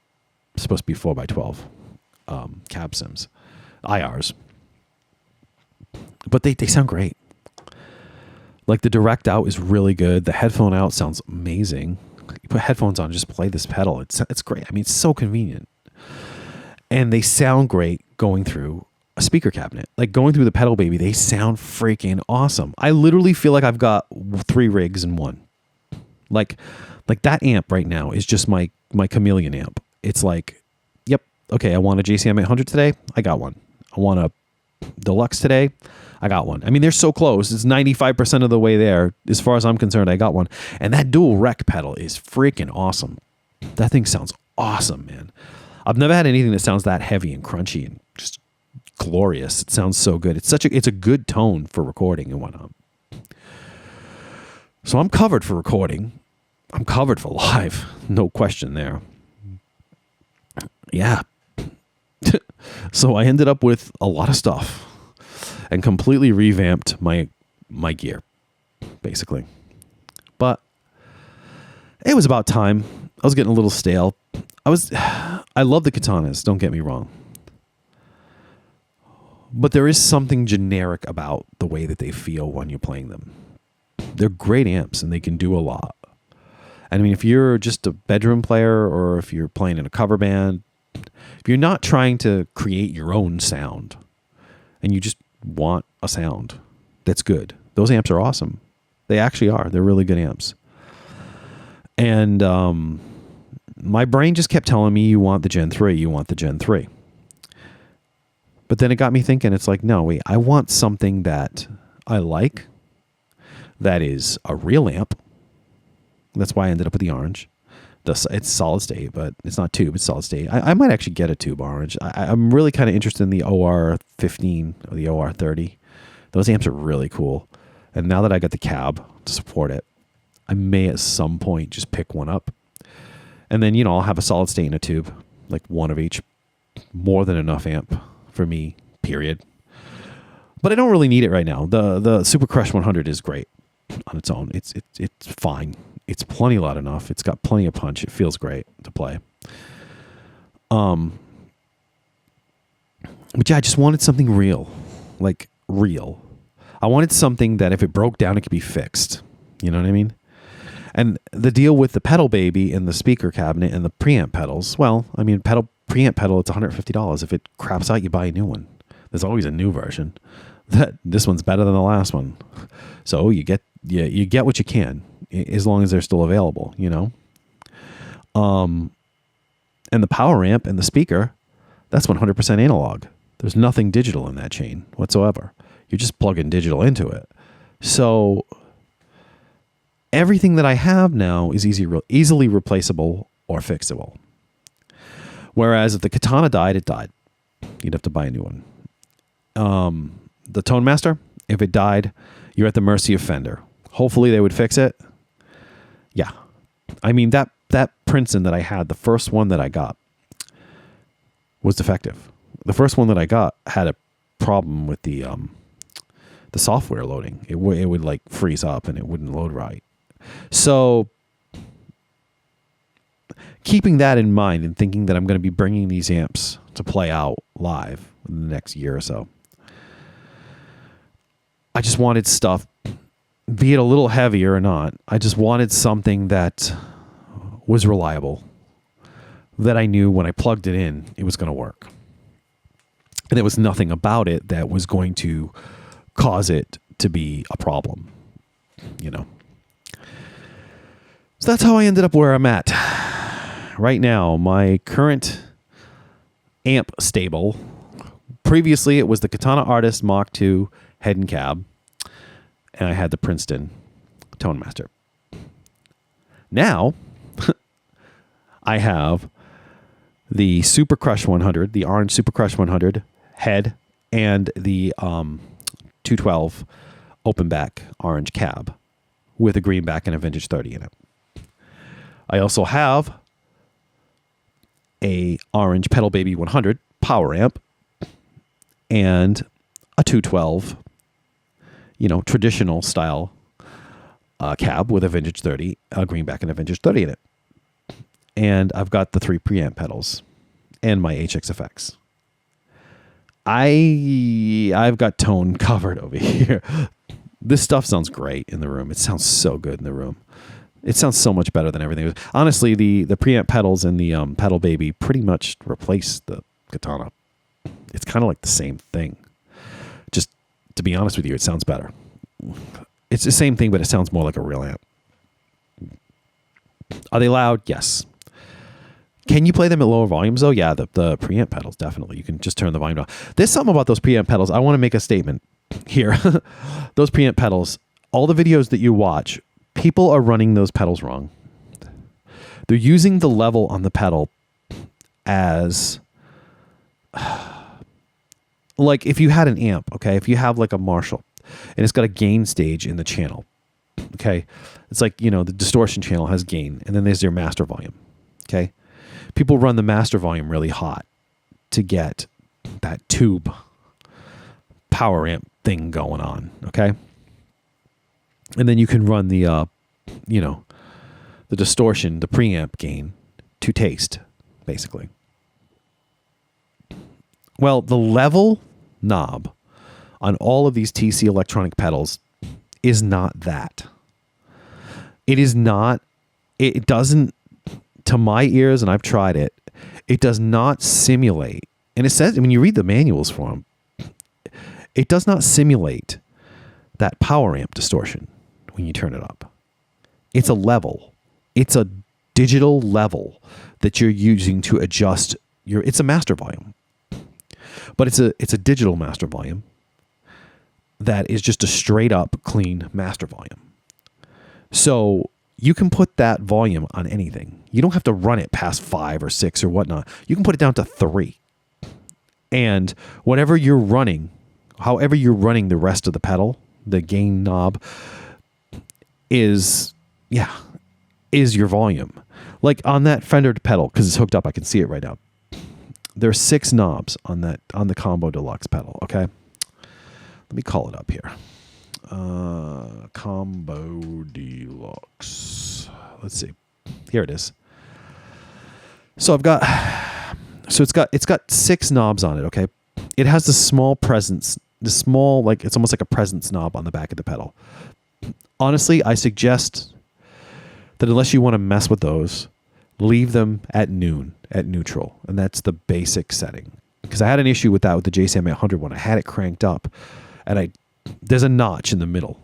A: supposed to be 4x12 cab sims, IRs. But they sound great. Like the direct out is really good. The headphone out sounds amazing. You put headphones on, just play this pedal. It's great. I mean, it's so convenient. And they sound great going through a speaker cabinet. Like going through the pedal baby, they sound freaking awesome. I literally feel like I've got 3 rigs in one. Like that amp right now is just my chameleon amp. It's like, yep, okay, I want a JCM 800 today. I got one. I want a Deluxe today. I got one. I mean, they're so close. It's 95% of the way there. As far as I'm concerned, I got one. And that dual rec pedal is freaking awesome. That thing sounds awesome, man. I've never had anything that sounds that heavy and crunchy and just glorious. It sounds so good. It's a good tone for recording and whatnot. So I'm covered for recording. I'm covered for live. No question there. Yeah. So I ended up with a lot of stuff and completely revamped my gear, basically. But it was about time. I was getting a little stale. I love the katanas, don't get me wrong. But there is something generic about the way that they feel when you're playing them. They're great amps and they can do a lot. And I mean, if you're just a bedroom player or if you're playing in a cover band, if you're not trying to create your own sound and you just want a sound that's good, those amps are awesome. They actually are. They're really good amps. And my brain just kept telling me, you want the Gen 3, you want the Gen 3. But then it got me thinking, it's like, no, wait, I want something that I like, that is a real amp. That's why I ended up with the orange. It's solid state, but it's not tube, it's solid state. I might actually get a tube orange. I'm really kind of interested in the OR15 or the OR30. Those amps are really cool. And now that I got the cab to support it, I may at some point just pick one up. And then, I'll have a solid state and a tube, like one of each. More than enough amp for me, period. But I don't really need it right now. The Super Crush 100 is great on its own. It's fine. It's plenty loud enough. It's got plenty of punch. It feels great to play. But yeah, I just wanted something real. Like, real. I wanted something that if it broke down, it could be fixed. You know what I mean? And the deal with the pedal baby and the speaker cabinet and the preamp pedals, well, I mean, preamp pedal, it's $150. If it craps out, you buy a new one. There's always a new version. This one's better than the last one. So you get what you can, as long as they're still available, And the power amp and the speaker, that's 100% analog. There's nothing digital in that chain whatsoever. You're just plugging digital into it. So everything that I have now is easily replaceable or fixable. Whereas if the Katana died, it died. You'd have to buy a new one. The Tone Master, if it died, you're at the mercy of Fender. Hopefully they would fix it. Yeah. I mean, that Princeton that I had, the first one that I got, was defective. The first one that I got had a problem with the software loading. It would like freeze up and it wouldn't load right. So keeping that in mind and thinking that I'm going to be bringing these amps to play out live in the next year or so, I just wanted stuff, be it a little heavier or not, I just wanted something that was reliable, that I knew when I plugged it in, it was going to work. And there was nothing about it that was going to cause it to be a problem, So that's how I ended up where I'm at. Right now, my current amp stable, previously it was the Katana Artist Mach 2 head and cab, and I had the Princeton Tone Master. Now, I have the Super Crush 100, the orange Super Crush 100 head, and the 212 open back orange cab with a green back and a vintage 30 in it. I also have a orange Pedal Baby 100 power amp and a 212, traditional style cab with a vintage 30, a greenback and a vintage 30 in it. And I've got the 3 preamp pedals and my HX effects. I've got tone covered over here. This stuff sounds great in the room. It sounds so good in the room. It sounds so much better than everything. Honestly, the preamp pedals and the pedal baby pretty much replace the Katana. It's kind of like the same thing. Just to be honest with you, it sounds better. It's the same thing, but it sounds more like a real amp. Are they loud? Yes. Can you play them at lower volumes, though? Yeah, the preamp pedals, definitely. You can just turn the volume down. There's something about those preamp pedals. I want to make a statement here. Those preamp pedals, all the videos that you watch, people are running those pedals wrong. They're using the level on the pedal as... like if you had an amp, okay? If you have like a Marshall, and it's got a gain stage in the channel, okay? It's like, the distortion channel has gain, and then there's your master volume, okay? People run the master volume really hot to get that tube power amp thing going on, okay? And then you can run the, the distortion, the preamp gain to taste, basically. Well, the level knob on all of these TC electronic pedals is not that. It is not, it doesn't, to my ears, and I've tried it, it does not simulate, and it says, when you read the manuals for them, it does not simulate that power amp distortion when you turn it up. It's a level. It's a digital level that you're using to adjust your, it's a master volume. But it's a digital master volume that is just a straight up clean master volume. So you can put that volume on anything. You don't have to run it past 5 or 6 or whatnot. You can put it down to 3. And whatever you're running, however you're running the rest of the pedal, the gain knob is your volume. Like on that Fender pedal, because it's hooked up, I can see it right now. There are 6 knobs on the Combo Deluxe pedal, okay? Let me call it up here. Combo Deluxe. Let's see. Here it is. So it's got 6 knobs on it, okay? It has the small presence, it's almost like a presence knob on the back of the pedal. Honestly, I suggest that unless you want to mess with those, leave them at neutral, and that's the basic setting. Because I had an issue with that with the JCM 800 when I had it cranked up, and there's a notch in the middle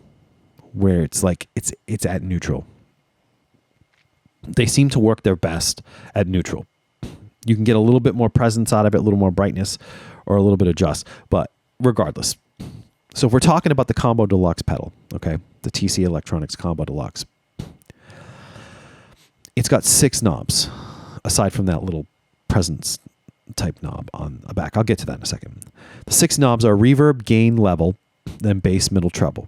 A: where it's like it's at neutral. They seem to work their best at neutral. You can get a little bit more presence out of it, a little more brightness, or a little bit of adjust, but regardless. So if we're talking about the Combo Deluxe pedal, okay, the TC Electronics Combo Deluxe, it's got 6 knobs, aside from that little presence type knob on the back. I'll get to that in a second. The 6 knobs are reverb, gain, level, then bass, middle, treble.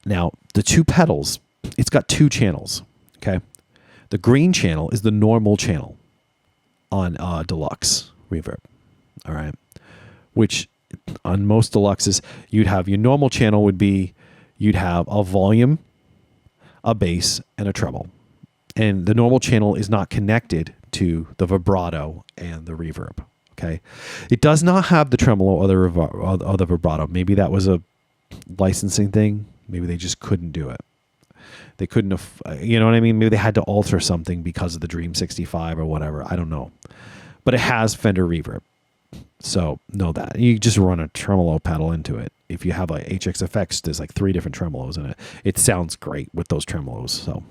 A: Now, the 2 pedals, it's got 2 channels, okay? The green channel is the normal channel on Deluxe reverb, all right? Which on most Deluxes, you'd have your normal channel would be, you'd have a volume, a bass, and a treble. And the normal channel is not connected to the vibrato and the reverb, okay? It does not have the tremolo or the vibrato. Maybe that was a licensing thing. Maybe they just couldn't do it. They couldn't have, you know what I mean? Maybe they had to alter something because of the Dream 65 or whatever. I don't know. But it has Fender reverb. So know that. You just run a tremolo pedal into it. If you have like HX effects, there's like 3 different tremolos in it. It sounds great with those tremolos, so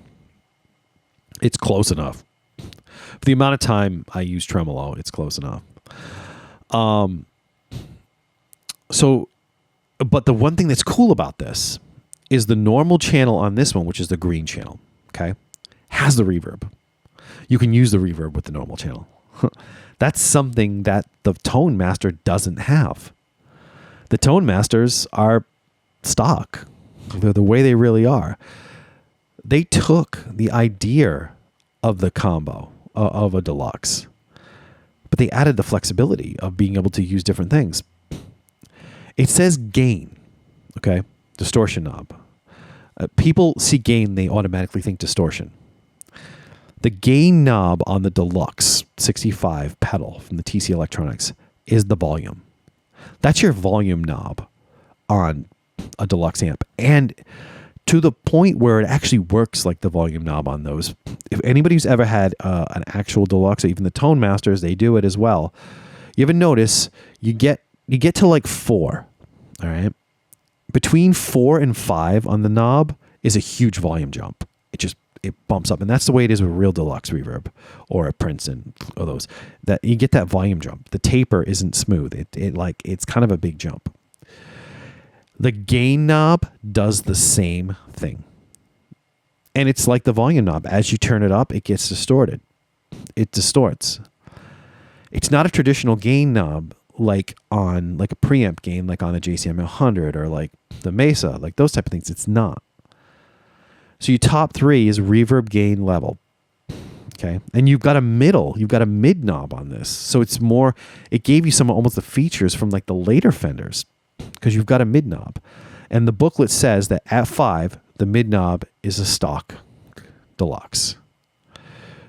A: it's close enough. For the amount of time I use tremolo, it's close enough. But the one thing that's cool about this is the normal channel on this one, which is the green channel, okay, has the reverb. You can use the reverb with the normal channel. That's something that the Tone Master doesn't have. The Tone Masters are stock. They're the way they really are. They took the idea of the combo of a deluxe, but they added the flexibility of being able to use different things. It says gain, okay? Distortion knob. People see gain, they automatically think distortion. The gain knob on the Deluxe 65 pedal from the TC Electronics is the volume. That's your volume knob on a Deluxe amp. And to the point where it actually works like the volume knob on those. If anybody who's ever had an actual Deluxe, or even the Tone Masters, they do it as well. You ever notice you get to like 4, all right? Between 4 and 5 on the knob is a huge volume jump. It bumps up, and that's the way it is with real Deluxe reverb or a Princeton or those. That you get that volume jump. The taper isn't smooth. It's kind of a big jump. The gain knob does the same thing, and it's like the volume knob. As you turn it up, it gets distorted. It distorts. It's not a traditional gain knob like on like a preamp gain, like on the JCM 100 or like the Mesa, like those type of things. It's not. So your top 3 is reverb gain level. Okay. And you've got a mid knob on this. So it's more, it gave you some almost the features from like the later Fenders because you've got a mid knob. And the booklet says that at 5, the mid knob is a stock Deluxe.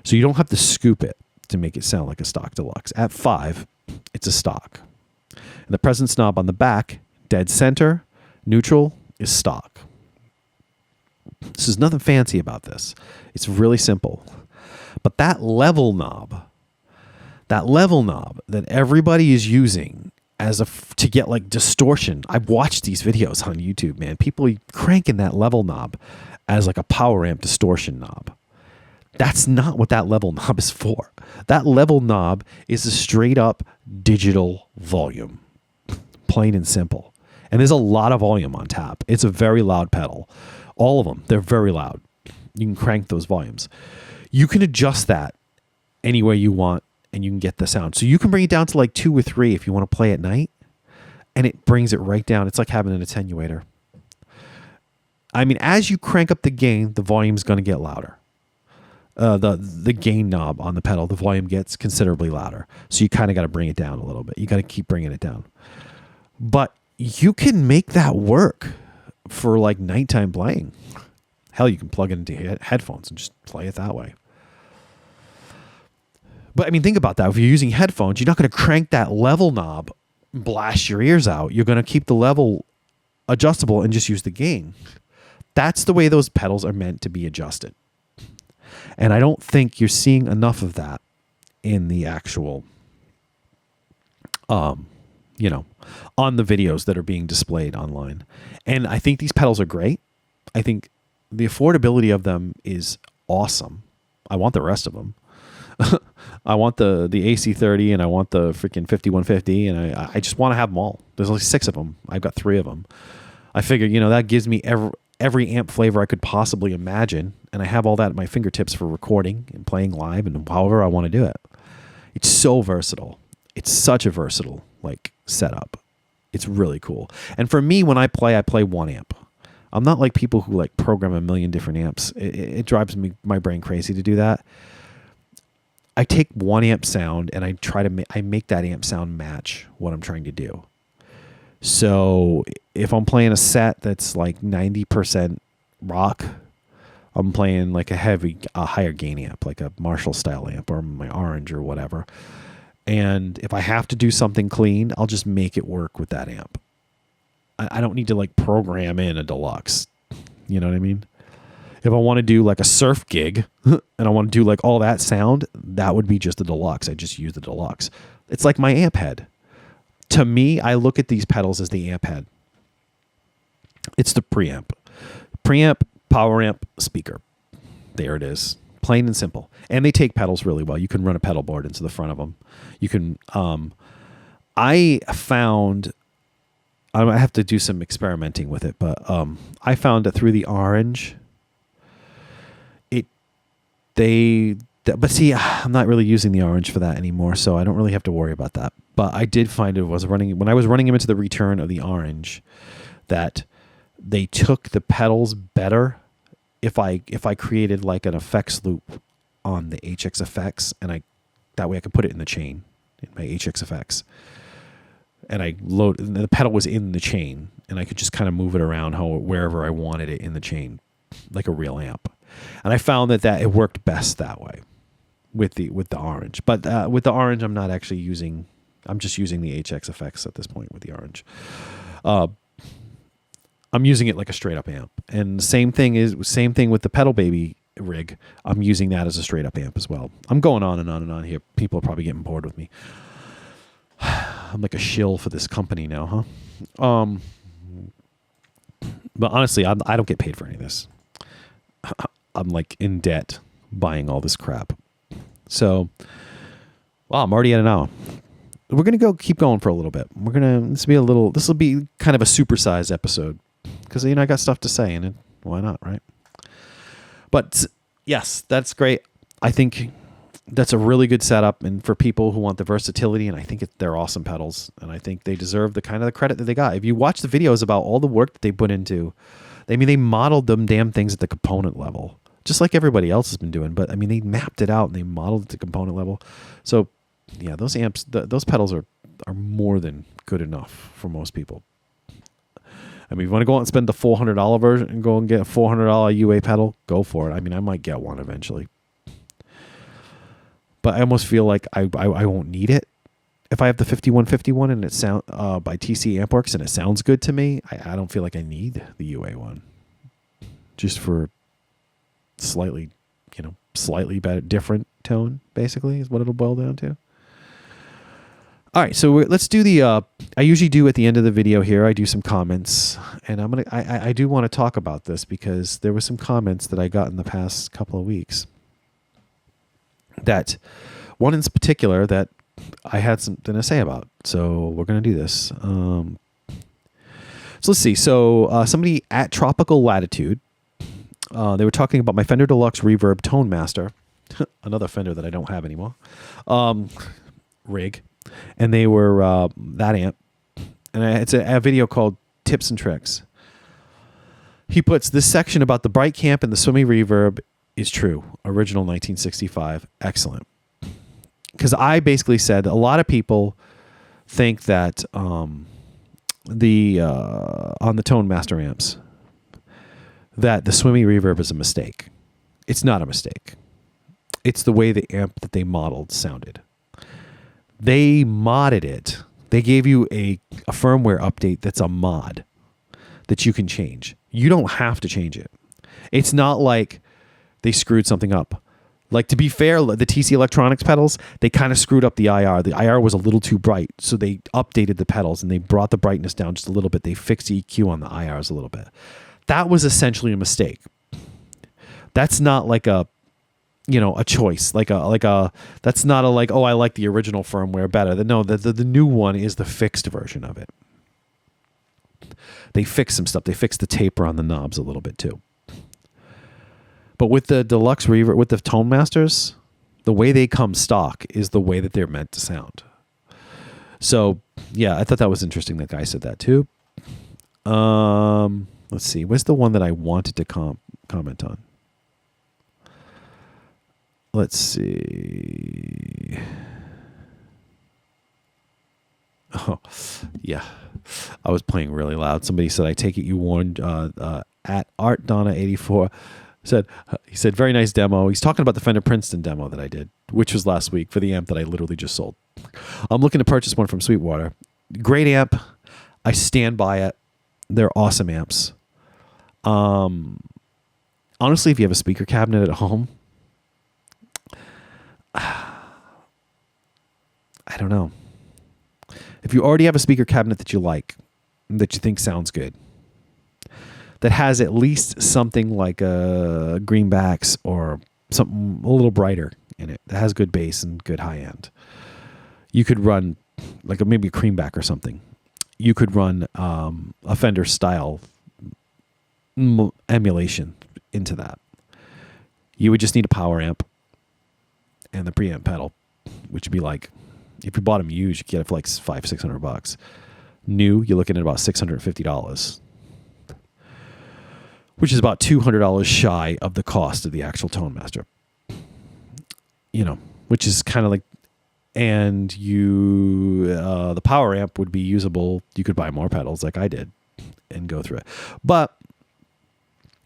A: So you don't have to scoop it to make it sound like a stock Deluxe. At 5, it's a stock. And the presence knob on the back, dead center, neutral, is stock. There's nothing fancy about this. It's really simple. But that level knob that everybody is using to get like distortion. I've watched these videos on YouTube, man. People cranking that level knob as like a power amp distortion knob. That's not what that level knob is for. That level knob is a straight up digital volume. Plain and simple. And there's a lot of volume on tap. It's a very loud pedal. All of them, they're very loud. You can crank those volumes. You can adjust that any way you want, and you can get the sound. So you can bring it down to like 2 or 3 if you want to play at night, and it brings it right down. It's like having an attenuator. I mean, as you crank up the gain, the volume's going to get louder. The gain knob on the pedal, the volume gets considerably louder. So you kind of got to bring it down a little bit. You got to keep bringing it down. But you can make that work for like nighttime playing. Hell, you can plug it into headphones and just play it that way. But I mean, think about that. If you're using headphones, you're not going to crank that level knob, blast your ears out. You're going to keep the level adjustable and just use the gain. That's the way those pedals are meant to be adjusted. And I don't think you're seeing enough of that in the actual, on the videos that are being displayed online. And I think these pedals are great. I think the affordability of them is awesome. I want the rest of them. I want the AC30 and I want the freaking 5150 and I just want to have them all. There's like 6 of them. I've got 3 of them. I figure, that gives me every amp flavor I could possibly imagine, and I have all that at my fingertips for recording and playing live and however I want to do it. It's so versatile. It's such a versatile setup. It's really cool. And for me, when I play 1 amp. I'm not like people who program a million different amps. It drives my brain crazy to do that. I take 1 amp sound and I try to I make that amp sound match what I'm trying to do. So if I'm playing a set that's like 90% rock, I'm playing like a higher gain amp, like a Marshall style amp or my Orange or whatever. And if I have to do something clean, I'll just make it work with that amp. I don't need to program in a Deluxe. You know what I mean? If I want to do a surf gig and I want to do all that sound, that would be just the Deluxe. I just use the Deluxe. It's like my amp head. To me, I look at these pedals as the amp head. It's the preamp. Preamp, power amp, speaker. There it is. Plain and simple. And they take pedals really well. You can run a pedal board into the front of them. You can, I have to do some experimenting with it, but I found that through the Orange, but see, I'm not really using the Orange for that anymore, so I don't really have to worry about that. But I did find when I was running them into the return of the Orange, that they took the pedals better if I created an effects loop on the HX effects, and that way I could put it in the chain in my HX effects. and and the pedal was in the chain, and I could just kind of move it around wherever I wanted it in the chain, like a real amp. And I found that it worked best that way with the orange. But with the orange, I'm not actually using. I'm just using the HX effects at this point with the orange. I'm using it like a straight up amp, and same thing with the Pedal Baby rig. I'm using that as a straight up amp as well. I'm going on and on and on here. People are probably getting bored with me. I'm like a shill for this company now, huh? But honestly, I don't get paid for any of this. I'm like in debt buying all this crap. So, I'm already at an hour. We're gonna keep going for a little bit. This will be kind of a supersized episode because I got stuff to say, and why not, right? But yes, that's great. I think that's a really good setup, and for people who want the versatility, and I think they're awesome pedals, and I think they deserve the kind of the credit that they got. If you watch the videos about all the work that they put into, they modeled them damn things at the component level, just like everybody else has been doing. But they mapped it out and they modeled it to component level. So yeah, those amps, those pedals are more than good enough for most people. If you want to go out and spend the $400 version and go and get a $400 UA pedal, go for it. I might get one eventually, but I almost feel like I won't need it if I have the 5151 and it sound by TC Ampworx and it sounds good to me. I don't feel like I need the UA one, just for slightly better, different tone. Basically, is what it'll boil down to. All right, so let's do the. I usually do at the end of the video here. I do some comments, and I do want to talk about this because there were some comments that I got in the past couple of weeks. That one in particular that I had something to say about. So we're going to do this. So let's see. So somebody at Tropical Latitude, they were talking about my Fender Deluxe Reverb Tone Master, another Fender that I don't have anymore, rig. And they were that amp. And it's a video called Tips and Tricks. He puts this section about the bright camp and the swimmy reverb is true. Original 1965. Excellent. Because I basically said a lot of people think that on the Tone Master amps that the swimmy reverb is a mistake. It's not a mistake. It's the way the amp that they modeled sounded. They modded it. They gave you a firmware update that's a mod that you can change. You don't have to change it. It's not like they screwed something up. Like, to be fair, the TC Electronics pedals, they kind of screwed up the IR. The IR was a little too bright, so they updated the pedals and they brought the brightness down just a little bit. They fixed EQ on the IRs a little bit. That was essentially a mistake. That's not like a choice, that's not I like the original firmware better. No, the new one is the fixed version of it. They fixed some stuff. They fixed the taper on the knobs a little bit too. But with the Deluxe Reverb, with the Tone Masters, the way they come stock is the way that they're meant to sound. So yeah, I thought that was interesting. That guy said that too. Let's see. Where's the one that I wanted to comment on? Let's see. Oh, yeah. I was playing really loud. Somebody said, I take it you warned at ArtDonna84. He said, very nice demo. He's talking about the Fender Princeton demo that I did, which was last week for the amp that I literally just sold. I'm looking to purchase one from Sweetwater. Great amp. I stand by it. They're awesome amps. Honestly, if you have a speaker cabinet at home, I don't know. If you already have a speaker cabinet that you like, that you think sounds good, that has at least something like a greenbacks or something a little brighter in it, that has good bass and good high end, you could run maybe a creamback or something. You could run a Fender style emulation into that. You would just need a power amp and the preamp pedal, which would be like, if you bought them used, you get it for like $500-600. New, you're looking at about $650, which is about $200 shy of the cost of the actual Tone Master. Which is kind of like, and the power amp would be usable. You could buy more pedals like I did and go through it. But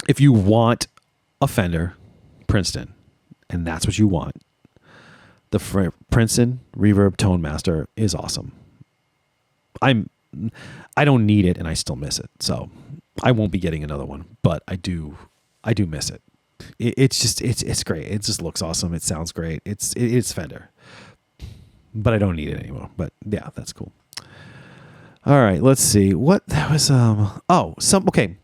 A: if you want a Fender Princeton, and that's what you want, the Princeton Reverb Tone Master is awesome. I don't need it, and I still miss it. So I won't be getting another one, but I do miss it. It's great. It just looks awesome. It sounds great. It's Fender, but I don't need it anymore. But yeah, that's cool. All right, let's see what that was. Okay.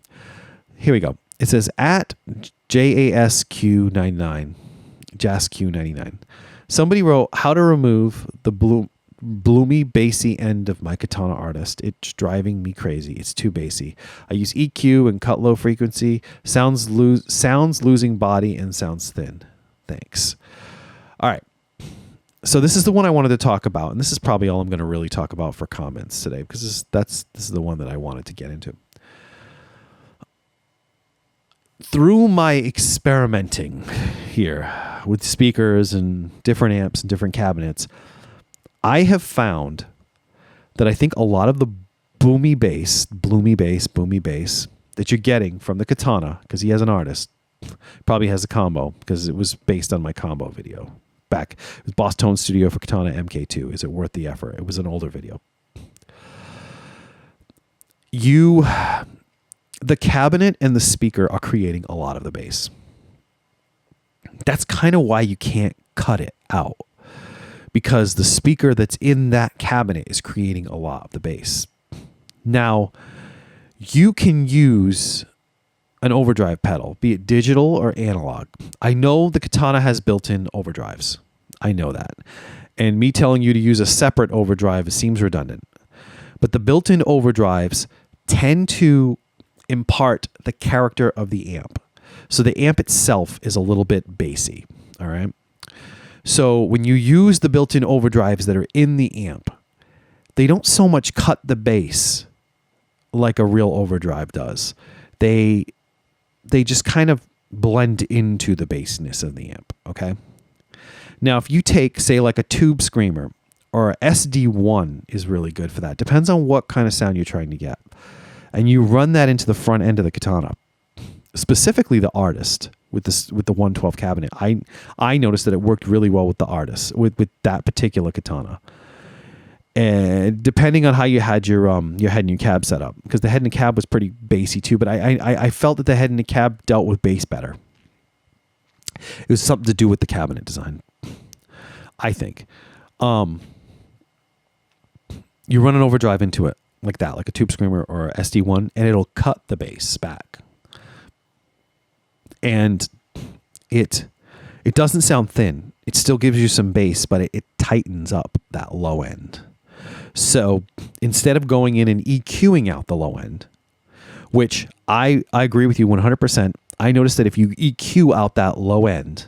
A: Here we go. It says at JASQ99, JASQ99. Somebody wrote how to remove the bloomy bassy end of my Katana Artist. It's driving me crazy. It's too bassy. I use EQ and cut low frequency. Sounds losing body and sounds thin. Thanks. All right. So this is the one I wanted to talk about, and this is probably all I'm going to really talk about for comments today, because this is the one that I wanted to get into. Through my experimenting here with speakers and different amps and different cabinets, I have found that I think a lot of the bloomy bass that you're getting from the Katana, because he has an artist, probably has a combo, because it was based on my combo video. Back, it was Boss Tone Studio for Katana MK2. Is it worth the effort? It was an older video. The cabinet and the speaker are creating a lot of the bass. That's kind of why you can't cut it out, because the speaker that's in that cabinet is creating a lot of the bass. Now, you can use an overdrive pedal, be it digital or analog. I know the Katana has built-in overdrives. I know that. And me telling you to use a separate overdrive seems redundant. But the built-in overdrives tend to impart the character of the amp. So the amp itself is a little bit bassy, all right? So when you use the built-in overdrives that are in the amp, they don't so much cut the bass like a real overdrive does. They just kind of blend into the bassness of the amp, okay? Now, if you take, say, like a tube screamer, or a SD1 is really good for that. Depends on what kind of sound you're trying to get. And you run that into the front end of the Katana, specifically the Artist with the 112 cabinet. I noticed that it worked really well with the Artist, with that particular Katana. And depending on how you had your head and your cab set up, because the head and the cab was pretty bassy too, but I felt that the head and the cab dealt with bass better. It was something to do with the cabinet design, I think. You run an overdrive into it like that, like a tube screamer or a SD1, and it'll cut the bass back. And it doesn't sound thin. It still gives you some bass, but it tightens up that low end. So instead of going in and EQing out the low end, which I agree with you 100%, I noticed that if you EQ out that low end,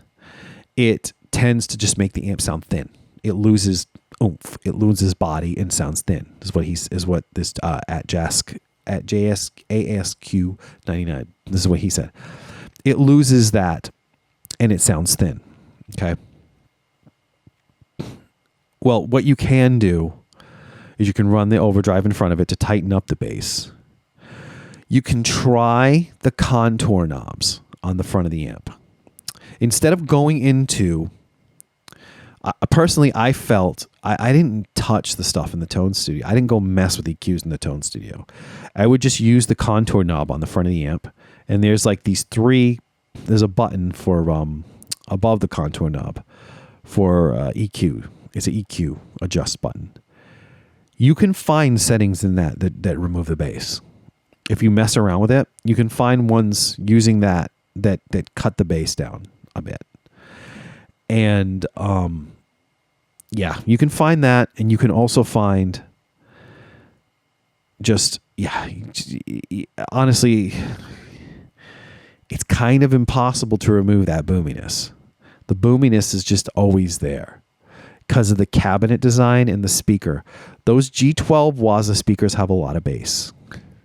A: it tends to just make the amp sound thin. It loses oomph. It loses body and sounds thin. Is what this at JASQ 99. This is what he said. It loses that, and it sounds thin. Okay. Well, what you can do is you can run the overdrive in front of it to tighten up the bass. You can try the contour knobs on the front of the amp. Instead of going into, personally, I felt I didn't touch the stuff in the Tone Studio. I didn't go mess with EQs in the Tone Studio. I would just use the contour knob on the front of the amp, and there's like these three. There's a button for above the contour knob for EQ. It's an EQ adjust button. You can find settings in that remove the bass. If you mess around with it, you can find ones using that cut the bass down a bit. And yeah, you can find that, and you can also find honestly, it's kind of impossible to remove that boominess. The boominess is just always there because of the cabinet design and the speaker. Those G12 Waza speakers have a lot of bass.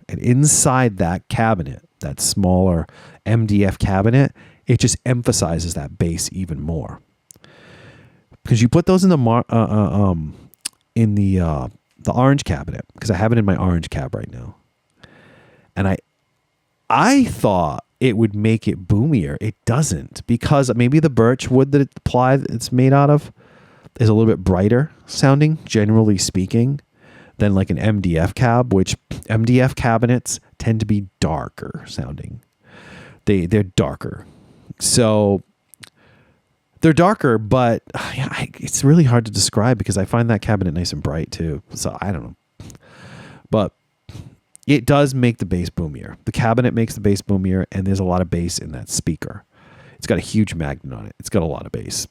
A: And inside that cabinet, that smaller MDF cabinet, it just emphasizes that bass even more. because you put those in the orange cabinet, because I have it in my orange cab right now, and I thought it would make it boomier. It doesn't, because maybe the birch wood that it's made out of is a little bit brighter sounding, generally speaking, than like an MDF cab, which MDF cabinets tend to be darker sounding. They're darker. So they're darker, but it's really hard to describe because I find that cabinet nice and bright too. So I don't know. But it does make the bass boomier. The cabinet makes the bass boomier, and there's a lot of bass in that speaker. It's got a huge magnet on it. It's got a lot of bass.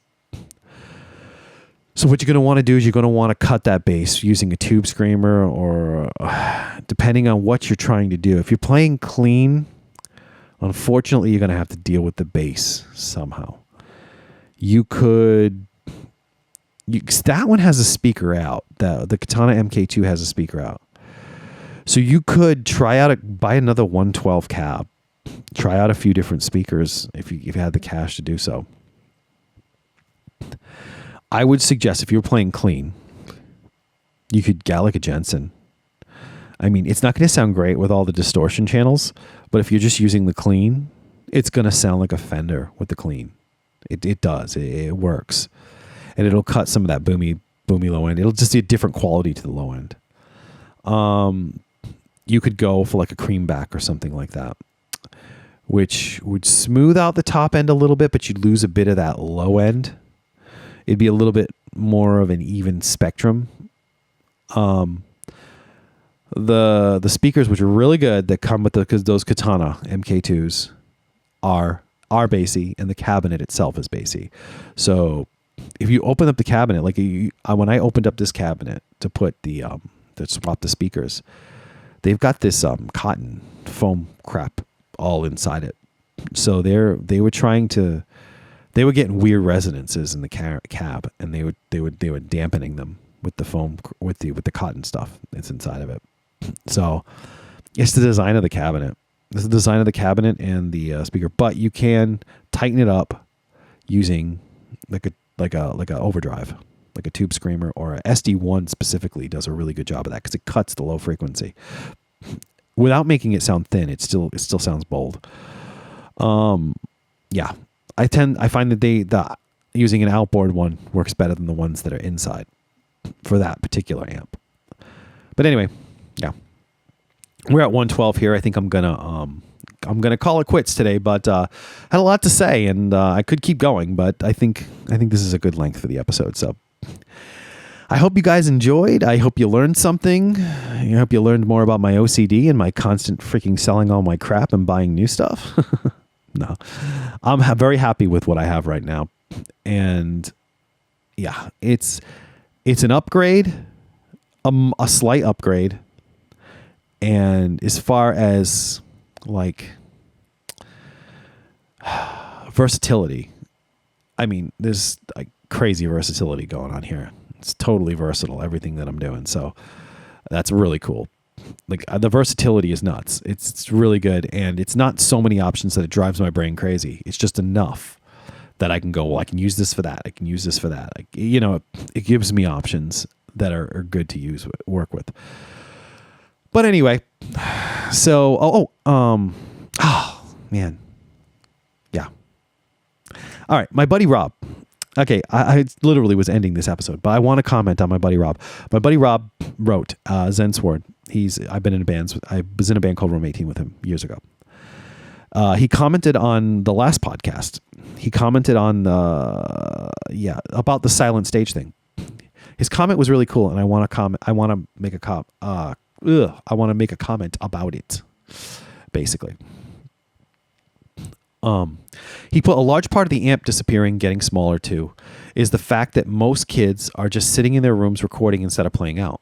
A: So what you're going to want to do is you're going to want to cut that bass using a tube screamer, or depending on what you're trying to do. If you're playing clean, unfortunately, you're going to have to deal with the bass somehow. That one has a speaker out. The Katana MK2 has a speaker out. So you could buy another 112 cab, try out a few different speakers if you had the cash to do so. I would suggest, if you're playing clean, you could get like a Jensen. I mean, it's not going to sound great with all the distortion channels, but if you're just using the clean, it's going to sound like a Fender with the clean. It does. It works. And it'll cut some of that boomy low end. It'll just be a different quality to the low end. You could go for like a creamback or something like that, which would smooth out the top end a little bit, but you'd lose a bit of that low end. It'd be a little bit more of an even spectrum. The speakers, which are really good, that come with because those Katana MK2s are bassy, and the cabinet itself is bassy. So if you open up the cabinet, like when I opened up this cabinet to put to swap the speakers, they've got this cotton foam crap all inside it. So they were getting weird resonances in the cab, and they were dampening them with the foam with the cotton stuff that's inside of it. So it's the design of the cabinet. It's the design of the cabinet and the speaker, but you can tighten it up using like a overdrive, like a tube screamer, or a SD1 specifically does a really good job of that because it cuts the low frequency without making it sound thin. It still sounds bold. Yeah, I find that using an outboard one works better than the ones that are inside for that particular amp. But anyway, yeah, we're at 112 here. I think I'm gonna call it quits today, but had a lot to say, and I could keep going, but I think this is a good length for the episode. So I hope you guys enjoyed. I hope you learned something. I hope you learned more about my OCD and my constant freaking selling all my crap and buying new stuff. No, I'm very happy with what I have right now, and yeah, it's an upgrade, a slight upgrade. And as far as like versatility, I mean, there's like crazy versatility going on here. It's totally versatile, everything that I'm doing. So that's really cool. Like the versatility is nuts. It's really good. And it's not so many options that it drives my brain crazy. It's just enough that I can go, well, I can use this for that. I can use this for that. It gives me options that are good to work with. But anyway, so, man. Yeah. All right. My buddy Rob. Okay. I literally was ending this episode, but I want to comment on my buddy Rob. My buddy Rob wrote, Zen Sword. I was in a band called Room 18 with him years ago. He commented on the last podcast. He commented on about the silent stage thing. His comment was really cool, and I want to make a comment about it, basically. He put a large part of the amp disappearing, getting smaller too, is the fact that most kids are just sitting in their rooms recording instead of playing out.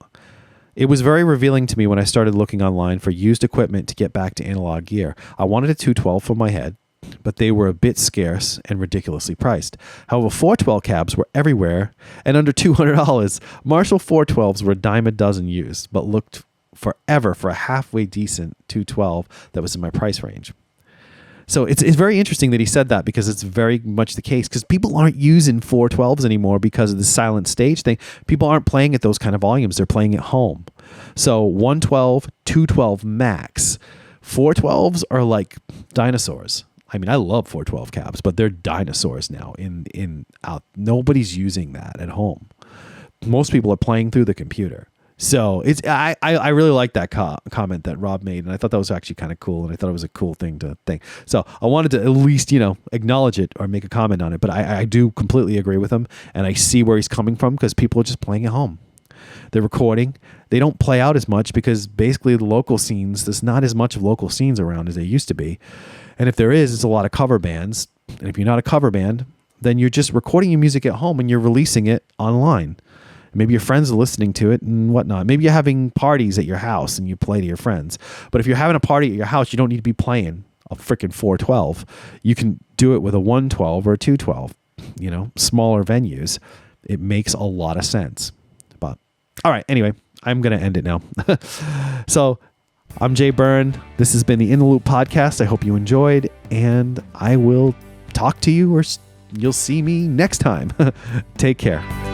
A: It was very revealing to me when I started looking online for used equipment to get back to analog gear. I wanted a 212 for my head, but they were a bit scarce and ridiculously priced. However, 412 cabs were everywhere and under $200. Marshall 412s were a dime a dozen used, but looked forever for a halfway decent 212 that was in my price range. So it's very interesting that he said that, because it's very much the case, because people aren't using 412s anymore because of the silent stage thing. People aren't playing at those kind of volumes. They're playing at home. So 112, 212 max. 412s are like dinosaurs. I mean, I love 412 cabs, but they're dinosaurs now in out. Nobody's using that at home. Most people are playing through the computer. So it's I really like that comment that Rob made, and I thought that was actually kind of cool, and I thought it was a cool thing to think. So I wanted to at least, acknowledge it or make a comment on it, but I do completely agree with him, and I see where he's coming from, because people are just playing at home. They're recording. They don't play out as much because basically the local scenes, there's not as much of local scenes around as there used to be. And if there is, it's a lot of cover bands. And if you're not a cover band, then you're just recording your music at home and you're releasing it online. Maybe your friends are listening to it and whatnot. Maybe you're having parties at your house and you play to your friends. But if you're having a party at your house, you don't need to be playing a freaking 412. You can do it with a 112 or a 212, smaller venues. It makes a lot of sense. But all right, anyway, I'm going to end it now. So I'm Jay Byrne. This has been the In the Loop podcast. I hope you enjoyed, and I will talk to you, or you'll see me next time. Take care.